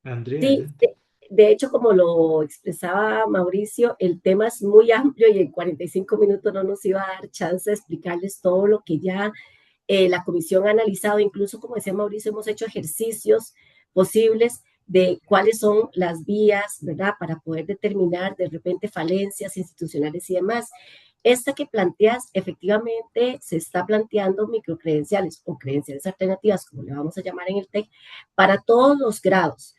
[SPEAKER 7] Andrea,
[SPEAKER 4] Sí,
[SPEAKER 7] adelante.
[SPEAKER 4] de hecho, como lo expresaba Mauricio, el tema es muy amplio y en 45 minutos no nos iba a dar chance de explicarles todo lo que ya la comisión ha analizado. Incluso, como decía Mauricio, hemos hecho ejercicios posibles de cuáles son las vías, ¿verdad?, para poder determinar de repente falencias institucionales y demás. Esta que planteas, efectivamente, se está planteando microcredenciales o credenciales alternativas, como le vamos a llamar en el TEC, para todos los grados.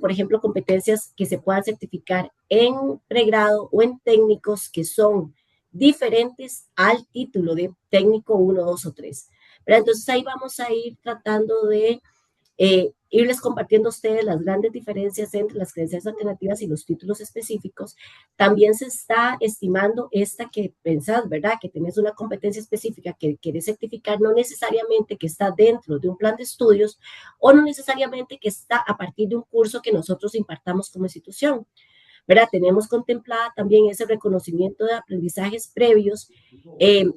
[SPEAKER 4] Por ejemplo, competencias que se puedan certificar en pregrado o en técnicos que son diferentes al título de técnico 1, 2 o 3. ¿Verdad? Entonces ahí vamos a ir tratando de irles compartiendo a ustedes las grandes diferencias entre las credenciales alternativas y los títulos específicos. También se está estimando esta que pensás, ¿verdad? Que tenés una competencia específica que querés certificar, no necesariamente que está dentro de un plan de estudios o no necesariamente que está a partir de un curso que nosotros impartamos como institución. ¿Verdad? Tenemos contemplada también ese reconocimiento de aprendizajes previos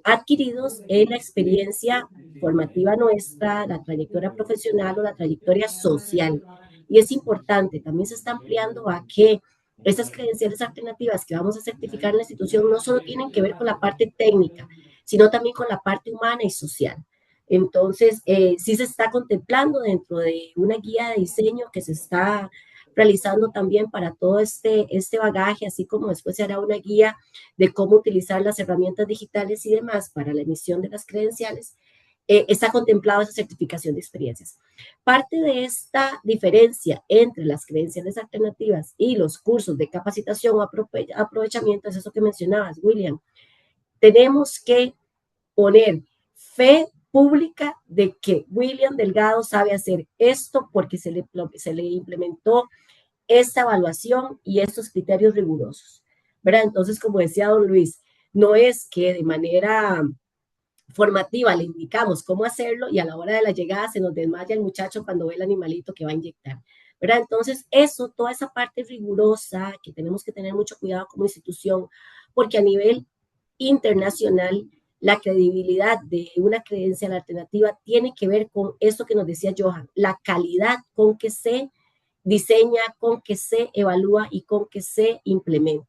[SPEAKER 4] adquiridos en la experiencia formativa nuestra, la trayectoria profesional o la trayectoria social. Y es importante, también se está ampliando a que estas credenciales alternativas que vamos a certificar en la institución no solo tienen que ver con la parte técnica, sino también con la parte humana y social. Entonces, sí se está contemplando dentro de una guía de diseño que se está realizando también para todo este bagaje, así como después se hará una guía de cómo utilizar las herramientas digitales y demás para la emisión de las credenciales, está contemplado esa certificación de experiencias. Parte de esta diferencia entre las credenciales alternativas y los cursos de capacitación o aprovechamiento es eso que mencionabas, William. Tenemos que poner fe pública de que William Delgado sabe hacer esto porque se le implementó esta evaluación y estos criterios rigurosos, ¿verdad? Entonces, como decía don Luis, no es que de manera formativa le indicamos cómo hacerlo y a la hora de la llegada se nos desmaya el muchacho cuando ve el animalito que va a inyectar, ¿verdad? Entonces, eso, toda esa parte rigurosa que tenemos que tener mucho cuidado como institución, porque a nivel internacional, la credibilidad de una creencia alternativa tiene que ver con esto que nos decía Johan, la calidad con que se diseña, con que se evalúa y con que se implementa,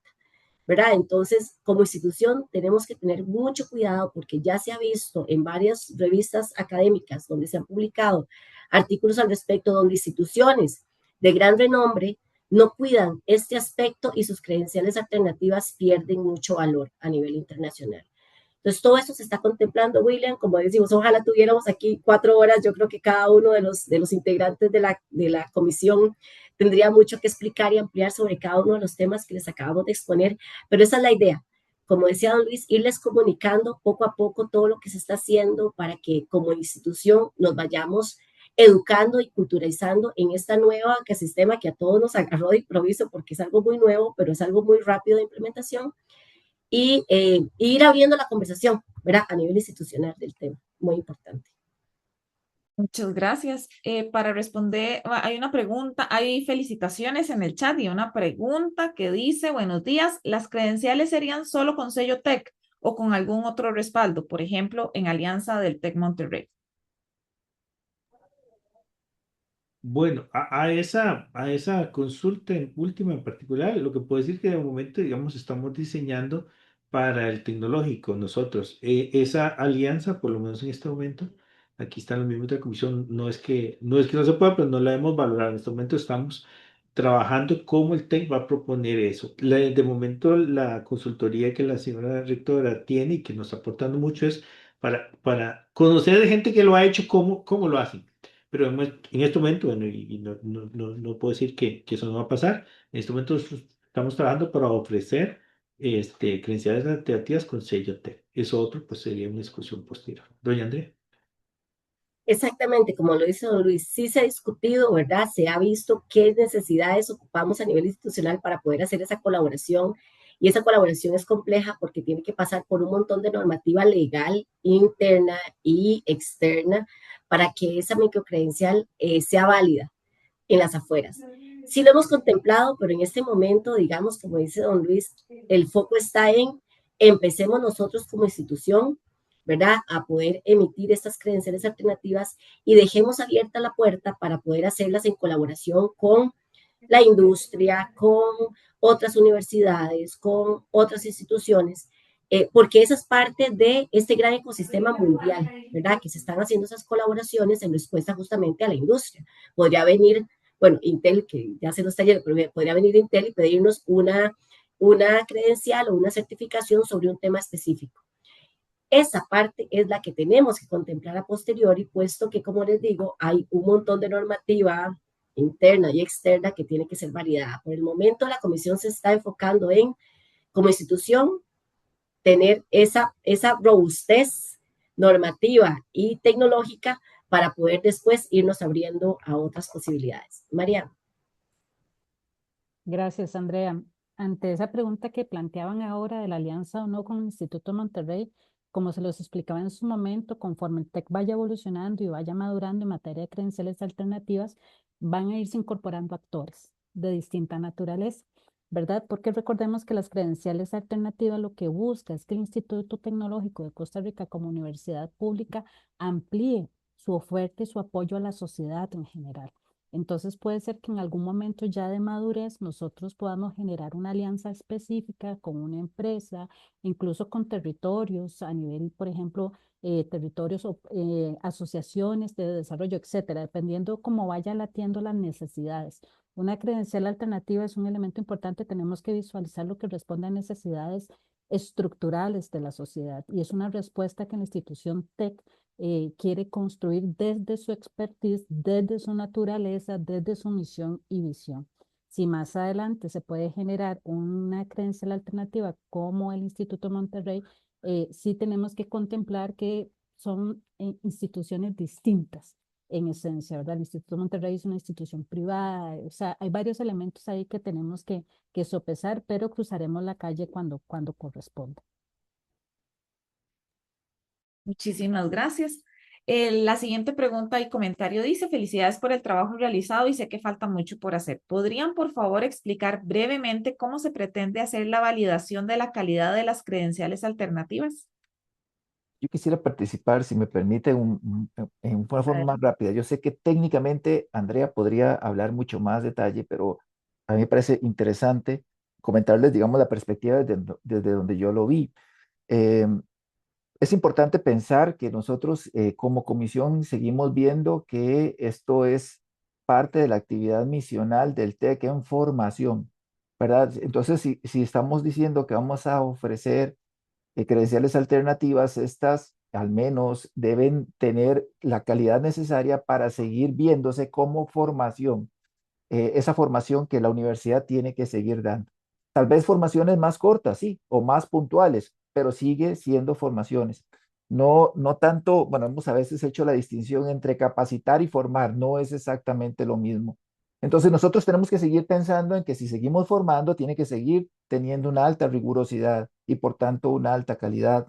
[SPEAKER 4] ¿verdad? Entonces, como institución tenemos que tener mucho cuidado porque ya se ha visto en varias revistas académicas donde se han publicado artículos al respecto, donde instituciones de gran renombre no cuidan este aspecto y sus credenciales alternativas pierden mucho valor a nivel internacional. Entonces, todo eso se está contemplando, William. Como decimos, ojalá tuviéramos aquí 4 horas. Yo creo que cada uno de los integrantes de la comisión tendría mucho que explicar y ampliar sobre cada uno de los temas que les acabamos de exponer, pero esa es la idea. Como decía don Luis, irles comunicando poco a poco todo lo que se está haciendo para que como institución nos vayamos educando y culturalizando en esta nueva sistema que a todos nos agarró de improviso porque es algo muy nuevo, pero es algo muy rápido de implementación y ir abriendo la conversación, ¿verdad? A nivel institucional del tema, muy importante.
[SPEAKER 1] Muchas gracias. Para responder, hay una pregunta, hay felicitaciones en el chat y una pregunta que dice, buenos días, ¿las credenciales serían solo con sello TEC o con algún otro respaldo? Por ejemplo, en alianza del TEC Monterrey.
[SPEAKER 7] Bueno, a esa consulta en última en particular, lo que puedo decir que de momento, digamos, estamos diseñando para el tecnológico nosotros. Esa alianza, por lo menos en este momento, aquí están los miembros de la comisión, no es que no se pueda, pero no la hemos valorado. En este momento estamos trabajando cómo el TEC va a proponer eso. De momento, la consultoría que la señora rectora tiene y que nos está aportando mucho es para conocer de gente que lo ha hecho, cómo lo hacen. Pero en este momento, bueno, y no puedo decir que eso no va a pasar. En este momento estamos trabajando para ofrecer credenciales alternativas con sello TEC. Eso otro, pues sería una discusión posterior. Doña Andrea.
[SPEAKER 4] Exactamente, como lo dice don Luis, sí se ha discutido, ¿verdad? Se ha visto qué necesidades ocupamos a nivel institucional para poder hacer esa colaboración. Y esa colaboración es compleja porque tiene que pasar por un montón de normativa legal, interna y externa, para que esa microcredencial sea válida en las afueras. Sí lo hemos contemplado, pero en este momento, digamos, como dice don Luis, el foco está en empecemos nosotros como institución, ¿verdad?, a poder emitir estas credenciales alternativas y dejemos abierta la puerta para poder hacerlas en colaboración con la industria, con otras universidades, con otras instituciones, porque esa es parte de este gran ecosistema mundial, ¿verdad? Que se están haciendo esas colaboraciones en respuesta justamente a la industria. Podría venir, bueno, Intel, que ya se nos está yendo, pero podría venir Intel y pedirnos una credencial o una certificación sobre un tema específico. Esa parte es la que tenemos que contemplar a posteriori, puesto que, como les digo, hay un montón de normativa interna y externa que tiene que ser validada. Por el momento, la comisión se está enfocando en, como institución, tener esa robustez normativa y tecnológica para poder después irnos abriendo a otras posibilidades. Mariana.
[SPEAKER 3] Gracias, Andrea. Ante esa pregunta que planteaban ahora de la alianza o no con el Instituto Monterrey, como se los explicaba en su momento, conforme el TEC vaya evolucionando y vaya madurando en materia de credenciales alternativas, van a irse incorporando actores de distinta naturaleza, ¿verdad? Porque recordemos que las credenciales alternativas lo que busca es que el Instituto Tecnológico de Costa Rica como universidad pública amplíe su oferta y su apoyo a la sociedad en general. Entonces puede ser que en algún momento ya de madurez nosotros podamos generar una alianza específica con una empresa, incluso con territorios a nivel, por ejemplo, territorios o asociaciones de desarrollo, etcétera, dependiendo cómo vaya latiendo las necesidades. Una credencial alternativa es un elemento importante, tenemos que visualizar lo que responde a necesidades estructurales de la sociedad y es una respuesta que la institución TEC quiere construir desde su expertise, desde su naturaleza, desde su misión y visión. Si más adelante se puede generar una credencial alternativa como el Instituto Monterrey, sí tenemos que contemplar que son instituciones distintas en esencia, ¿verdad? El Instituto Monterrey es una institución privada, o sea, hay varios elementos ahí que tenemos que sopesar, pero cruzaremos la calle cuando corresponda.
[SPEAKER 1] Muchísimas gracias. La siguiente pregunta y comentario dice, felicidades por el trabajo realizado y sé que falta mucho por hacer. ¿Podrían, por favor, explicar brevemente cómo se pretende hacer la validación de la calidad de las credenciales alternativas?
[SPEAKER 5] Yo quisiera participar, si me permite, en una forma más rápida. Yo sé que técnicamente Andrea podría hablar mucho más detalle, pero a mí me parece interesante comentarles, digamos, la perspectiva desde donde yo lo vi. Eh, es importante pensar que nosotros como comisión seguimos viendo que esto es parte de la actividad misional del TEC en formación, ¿verdad? Entonces, si estamos diciendo que vamos a ofrecer credenciales alternativas, estas al menos deben tener la calidad necesaria para seguir viéndose como formación, esa formación que la universidad tiene que seguir dando. Tal vez formaciones más cortas, sí, o más puntuales, pero sigue siendo formaciones. No tanto, bueno, hemos a veces hecho la distinción entre capacitar y formar, no es exactamente lo mismo. Entonces nosotros tenemos que seguir pensando en que si seguimos formando, tiene que seguir teniendo una alta rigurosidad y por tanto una alta calidad.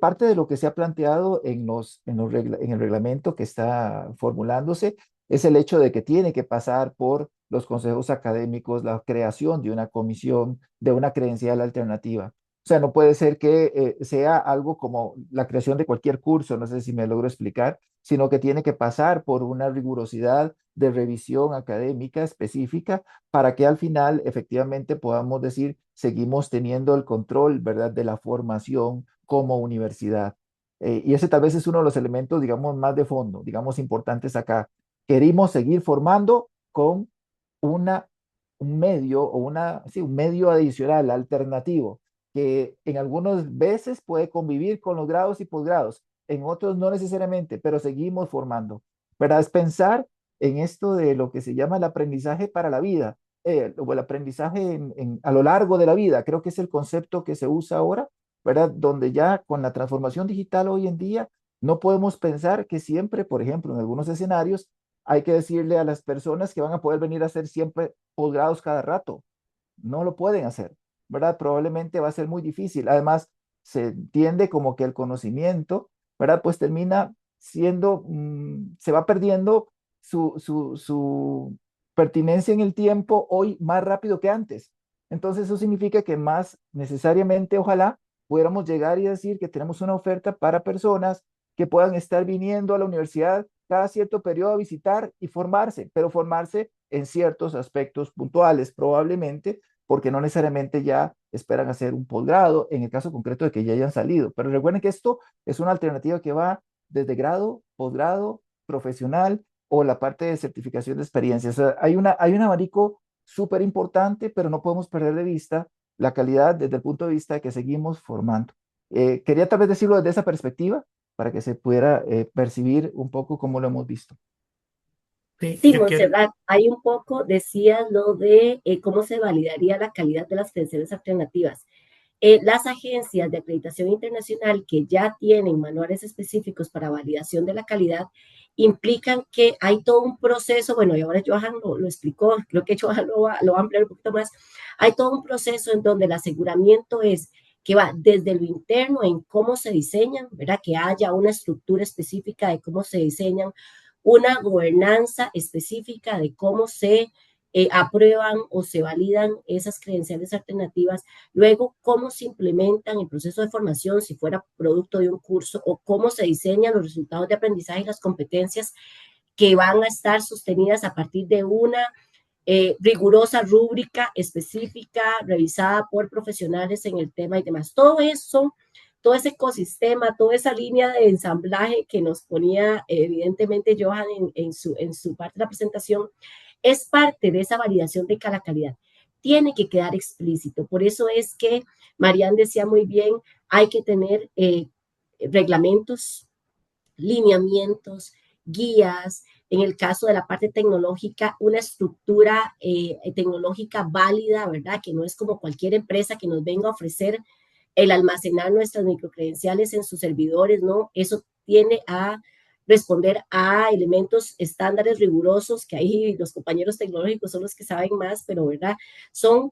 [SPEAKER 5] Parte de lo que se ha planteado en el reglamento que está formulándose es el hecho de que tiene que pasar por los consejos académicos la creación de una comisión de una credencial alternativa. O sea, no puede ser que sea algo como la creación de cualquier curso, no sé si me logro explicar, sino que tiene que pasar por una rigurosidad de revisión académica específica para que al final efectivamente podamos decir, seguimos teniendo el control, ¿verdad?, de la formación como universidad. Y ese tal vez es uno de los elementos, digamos, más de fondo, digamos, importantes acá. Queremos seguir formando con una, un medio o un medio adicional, alternativo, que en algunas veces puede convivir con los grados y posgrados, en otros no necesariamente, pero seguimos formando, ¿verdad? Es pensar en esto de lo que se llama el aprendizaje para la vida, o el aprendizaje a lo largo de la vida, creo que es el concepto que se usa ahora, ¿verdad? Donde ya con la transformación digital hoy en día, no podemos pensar que siempre, por ejemplo, en algunos escenarios, hay que decirle a las personas que van a poder venir a hacer siempre posgrados cada rato. No lo pueden hacer, ¿verdad? Probablemente va a ser muy difícil. Además, se entiende como que el conocimiento, ¿verdad? Pues termina siendo, se va perdiendo su pertinencia en el tiempo hoy más rápido que antes. Entonces, eso significa que más necesariamente, ojalá, pudiéramos llegar y decir que tenemos una oferta para personas que puedan estar viniendo a la universidad cada cierto periodo a visitar y formarse, pero formarse en ciertos aspectos puntuales, probablemente, porque no necesariamente ya esperan hacer un posgrado, en el caso concreto de que ya hayan salido. Pero recuerden que esto es una alternativa que va desde grado, posgrado, profesional o la parte de certificación de experiencia. O sea, hay un abanico súper importante, pero no podemos perder de vista la calidad desde el punto de vista de que seguimos formando. Quería tal vez decirlo desde esa perspectiva para que se pudiera percibir un poco cómo lo hemos visto.
[SPEAKER 6] Sí,
[SPEAKER 4] Sí,
[SPEAKER 6] yo quiero,
[SPEAKER 4] Montserrat, hay un poco, decías lo de cómo se validaría la calidad de las credenciales alternativas. Las agencias de acreditación internacional que ya tienen manuales específicos para validación de la calidad implican que hay todo un proceso, bueno, y ahora Johan lo explicó, creo que Johan lo va a ampliar un poquito más, hay todo un proceso en donde el aseguramiento es que va desde lo interno en cómo se diseñan, ¿verdad? Que haya una estructura específica de cómo se diseñan, una gobernanza específica de cómo se aprueban o se validan esas credenciales alternativas, luego cómo se implementan el proceso de formación si fuera producto de un curso o cómo se diseñan los resultados de aprendizaje y las competencias que van a estar sostenidas a partir de una rigurosa rúbrica específica revisada por profesionales en el tema y demás. Todo eso, todo ese ecosistema, toda esa línea de ensamblaje que nos ponía evidentemente Johan en su parte de la presentación, es parte de esa validación de cada calidad. Tiene que quedar explícito. Por eso es que Marianne decía muy bien, hay que tener reglamentos, lineamientos, guías, en el caso de la parte tecnológica, una estructura tecnológica válida, ¿verdad? Que no es como cualquier empresa que nos venga a ofrecer el almacenar nuestras microcredenciales en sus servidores, ¿no? Eso tiene a responder a elementos estándares rigurosos, que ahí los compañeros tecnológicos son los que saben más, pero, ¿verdad? Son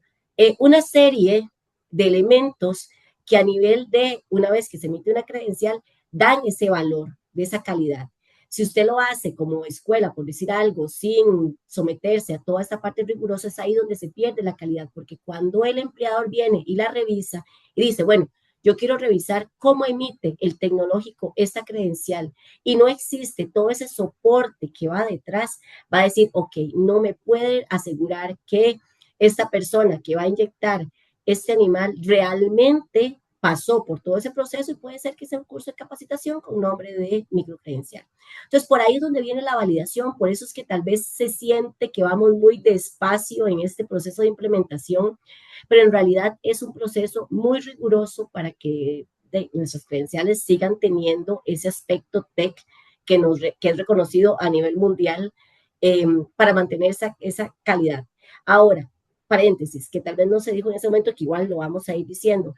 [SPEAKER 4] una serie de elementos que a nivel de, una vez que se emite una credencial, dan ese valor de esa calidad. Si usted lo hace como escuela, por decir algo, sin someterse a toda esta parte rigurosa, es ahí donde se pierde la calidad, porque cuando el empleador viene y la revisa y dice, bueno, yo quiero revisar cómo emite el tecnológico esta credencial y no existe todo ese soporte que va detrás, va a decir, ok, no me puede asegurar que esta persona que va a inyectar este animal realmente pasó por todo ese proceso y puede ser que sea un curso de capacitación con nombre de microcredencial. Entonces, por ahí es donde viene la validación, por eso es que tal vez se siente que vamos muy despacio en este proceso de implementación, pero en realidad es un proceso muy riguroso para que nuestras credenciales sigan teniendo ese aspecto tech que es reconocido a nivel mundial para mantener esa calidad. Ahora, paréntesis, que tal vez no se dijo en ese momento, que igual lo vamos a ir diciendo.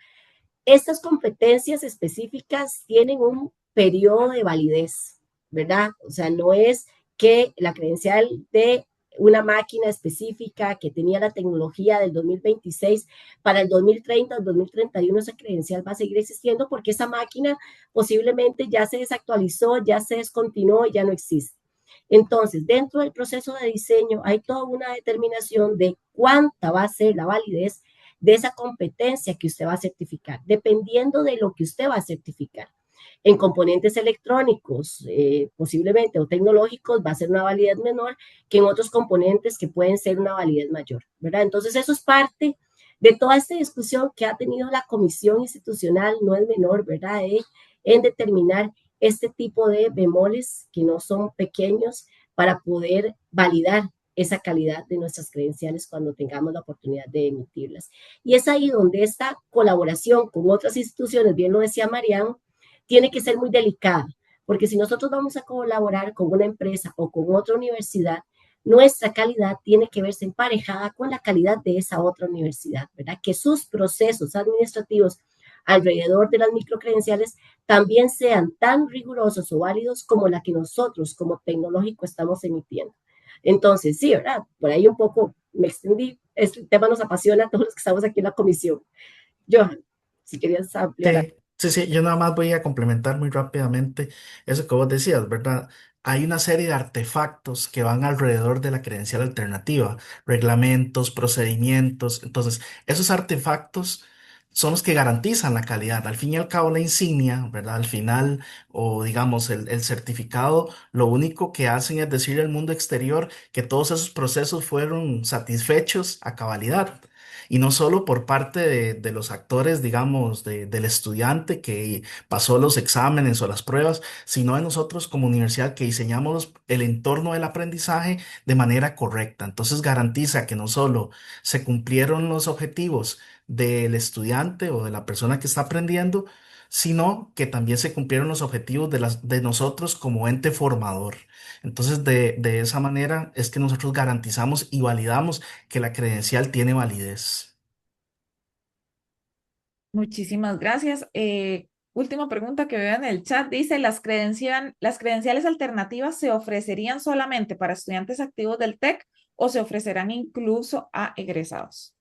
[SPEAKER 4] Estas competencias específicas tienen un periodo de validez, ¿verdad? O sea, no es que la credencial de una máquina específica que tenía la tecnología del 2026, para el 2030 o 2031 esa credencial va a seguir existiendo porque esa máquina posiblemente ya se desactualizó, ya se descontinuó y ya no existe. Entonces, dentro del proceso de diseño hay toda una determinación de cuánta va a ser la validez de esa competencia que usted va a certificar, dependiendo de lo que usted va a certificar. En componentes electrónicos, posiblemente, o tecnológicos, va a ser una validez menor que en otros componentes que pueden ser una validez mayor, ¿verdad? Entonces, eso es parte de toda esta discusión que ha tenido la comisión institucional, no es menor, ¿verdad? En determinar este tipo de bemoles que no son pequeños para poder validar esa calidad de nuestras credenciales cuando tengamos la oportunidad de emitirlas. Y es ahí donde esta colaboración con otras instituciones, bien lo decía Marian, tiene que ser muy delicada, porque si nosotros vamos a colaborar con una empresa o con otra universidad, nuestra calidad tiene que verse emparejada con la calidad de esa otra universidad, ¿verdad? Que sus procesos administrativos alrededor de las microcredenciales también sean tan rigurosos o válidos como la que nosotros como tecnológico estamos emitiendo. Entonces, sí, ¿verdad? Por ahí un poco me extendí. Este tema nos apasiona a todos los que estamos aquí en la comisión. Johan, si querías ampliar algo.
[SPEAKER 6] Sí, sí, sí, yo nada más voy a complementar muy rápidamente eso que vos decías, ¿verdad? Hay una serie de artefactos que van alrededor de la credencial alternativa, reglamentos, procedimientos. Entonces, esos artefactos son los que garantizan la calidad. Al fin y al cabo, la insignia, ¿verdad? Al final, o digamos, el certificado, lo único que hacen es decirle al mundo exterior que todos esos procesos fueron satisfechos a cabalidad. Y no solo por parte de los actores, digamos, del estudiante que pasó los exámenes o las pruebas, sino de nosotros como universidad que diseñamos el entorno del aprendizaje de manera correcta. Entonces garantiza que no solo se cumplieron los objetivos del estudiante o de la persona que está aprendiendo, sino que también se cumplieron los objetivos de nosotros como ente formador. Entonces, de esa manera es que nosotros garantizamos y validamos que la credencial tiene validez.
[SPEAKER 1] Muchísimas gracias. Última pregunta que veo en el chat. Dice, ¿las credenciales alternativas se ofrecerían solamente para estudiantes activos del TEC o se ofrecerán incluso a egresados?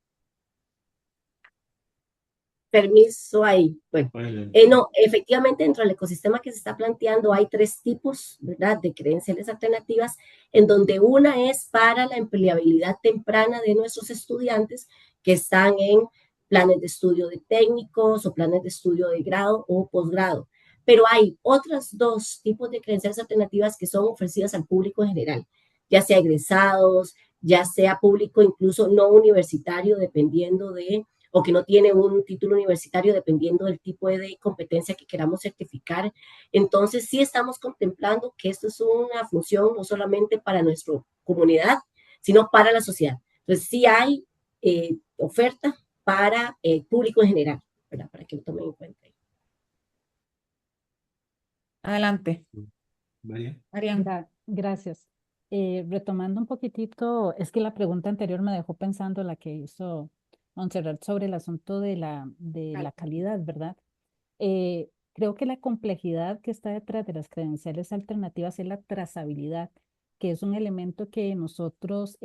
[SPEAKER 4] Permiso ahí. Bueno,
[SPEAKER 7] Bueno,
[SPEAKER 4] no, efectivamente dentro del ecosistema que se está planteando hay tres tipos, ¿verdad?, de credenciales alternativas, en donde una es para la empleabilidad temprana de nuestros estudiantes que están en planes de estudio de técnicos o planes de estudio de grado o posgrado. Pero hay otros dos tipos de credenciales alternativas que son ofrecidas al público en general, ya sea egresados, ya sea público incluso no universitario, dependiendo de o que no tiene un título universitario dependiendo del tipo de competencia que queramos certificar. Entonces, sí estamos contemplando que esto es una función no solamente para nuestra comunidad, sino para la sociedad. Entonces, sí hay oferta para el público en general, ¿verdad? Para que lo tomen en cuenta.
[SPEAKER 1] Adelante,
[SPEAKER 7] María.
[SPEAKER 1] Marian.
[SPEAKER 3] Gracias. Retomando un poquitito, es que la pregunta anterior me dejó pensando la que hizo Montserrat sobre el asunto de la calidad, ¿verdad? Creo que la complejidad que está detrás de las credenciales alternativas es la trazabilidad, que es un elemento que nosotros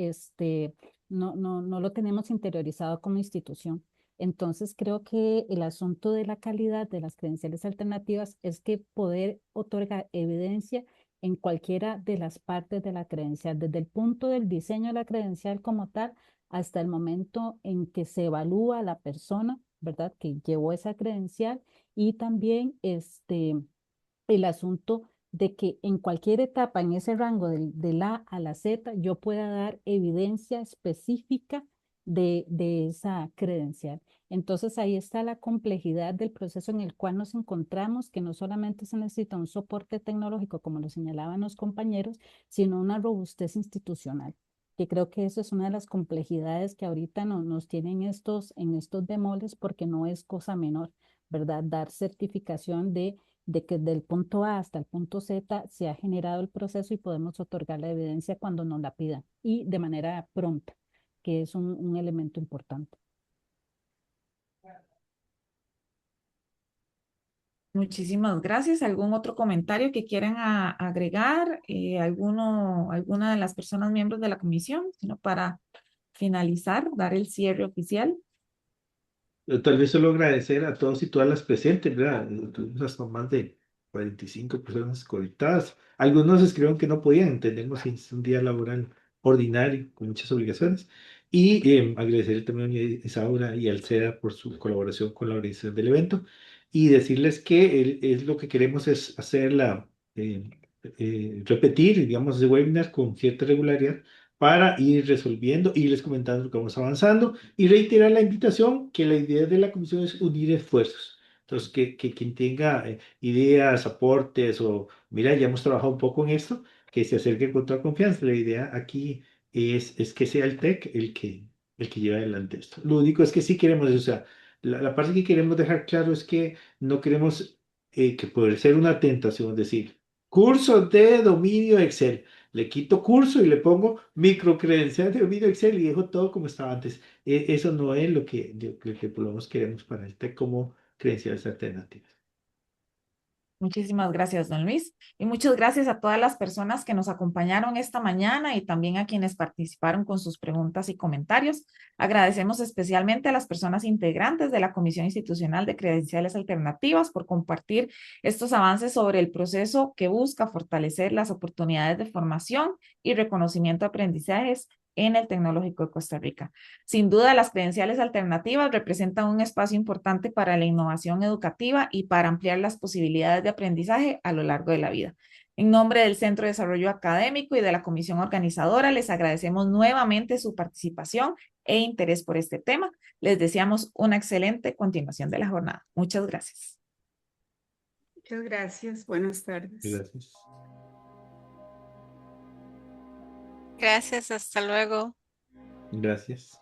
[SPEAKER 3] no lo tenemos interiorizado como institución. Entonces, creo que el asunto de la calidad de las credenciales alternativas es que poder otorgar evidencia en cualquiera de las partes de la credencial, desde el punto del diseño de la credencial como tal, hasta el momento en que se evalúa a la persona, ¿verdad?, que llevó esa credencial y también el asunto de que en cualquier etapa, en ese rango del A a la Z, yo pueda dar evidencia específica de esa credencial. Entonces ahí está la complejidad del proceso en el cual nos encontramos, que no solamente se necesita un soporte tecnológico, como lo señalaban los compañeros, sino una robustez institucional, que creo que eso es una de las complejidades que ahorita nos tienen en estos bemoles, porque no es cosa menor, ¿verdad? Dar certificación de que del punto A hasta el punto Z se ha generado el proceso y podemos otorgar la evidencia cuando nos la pidan y de manera pronta, que es un elemento importante.
[SPEAKER 1] Muchísimas gracias. ¿Algún otro comentario que quieran agregar? ¿Alguna de las personas miembros de la comisión? Sino para finalizar, dar el cierre oficial.
[SPEAKER 7] Tal vez solo agradecer a todos y todas las presentes, ¿verdad? Tuvimos hasta más de 45 personas conectadas. Algunos escribieron que no podían, entendemos que es un día laboral ordinario con muchas obligaciones. Y agradecer también a Isaura y al CEDA por su colaboración con la organización del evento. Y decirles que es lo que queremos es hacerla, repetir, digamos, ese webinar con cierta regularidad para ir resolviendo, irles comentando lo que vamos avanzando y reiterar la invitación que la idea de la comisión es unir esfuerzos. Entonces, que quien tenga ideas, aportes o, mira, ya hemos trabajado un poco en esto, que se acerque con toda confianza. La idea aquí es que sea el TEC el que lleve adelante esto. Lo único es que sí queremos, o sea, la parte que queremos dejar claro es que no queremos que puede ser una tentación decir, curso de dominio Excel. Le quito curso y le pongo microcredencial de dominio Excel y dejo todo como estaba antes. Eso no es lo que por lo menos queremos para el TEC como credenciales alternativas.
[SPEAKER 1] Muchísimas gracias, don Luis. Y muchas gracias a todas las personas que nos acompañaron esta mañana y también a quienes participaron con sus preguntas y comentarios. Agradecemos especialmente a las personas integrantes de la Comisión Institucional de Credenciales Alternativas por compartir estos avances sobre el proceso que busca fortalecer las oportunidades de formación y reconocimiento de aprendizajes en el Tecnológico de Costa Rica. Sin duda, las credenciales alternativas representan un espacio importante para la innovación educativa y para ampliar las posibilidades de aprendizaje a lo largo de la vida. En nombre del Centro de Desarrollo Académico y de la comisión organizadora, les agradecemos nuevamente su participación e interés por este tema. Les deseamos una excelente continuación de la jornada. Muchas gracias.
[SPEAKER 8] Muchas gracias. Buenas tardes.
[SPEAKER 7] Gracias.
[SPEAKER 2] Gracias, hasta luego.
[SPEAKER 7] Gracias.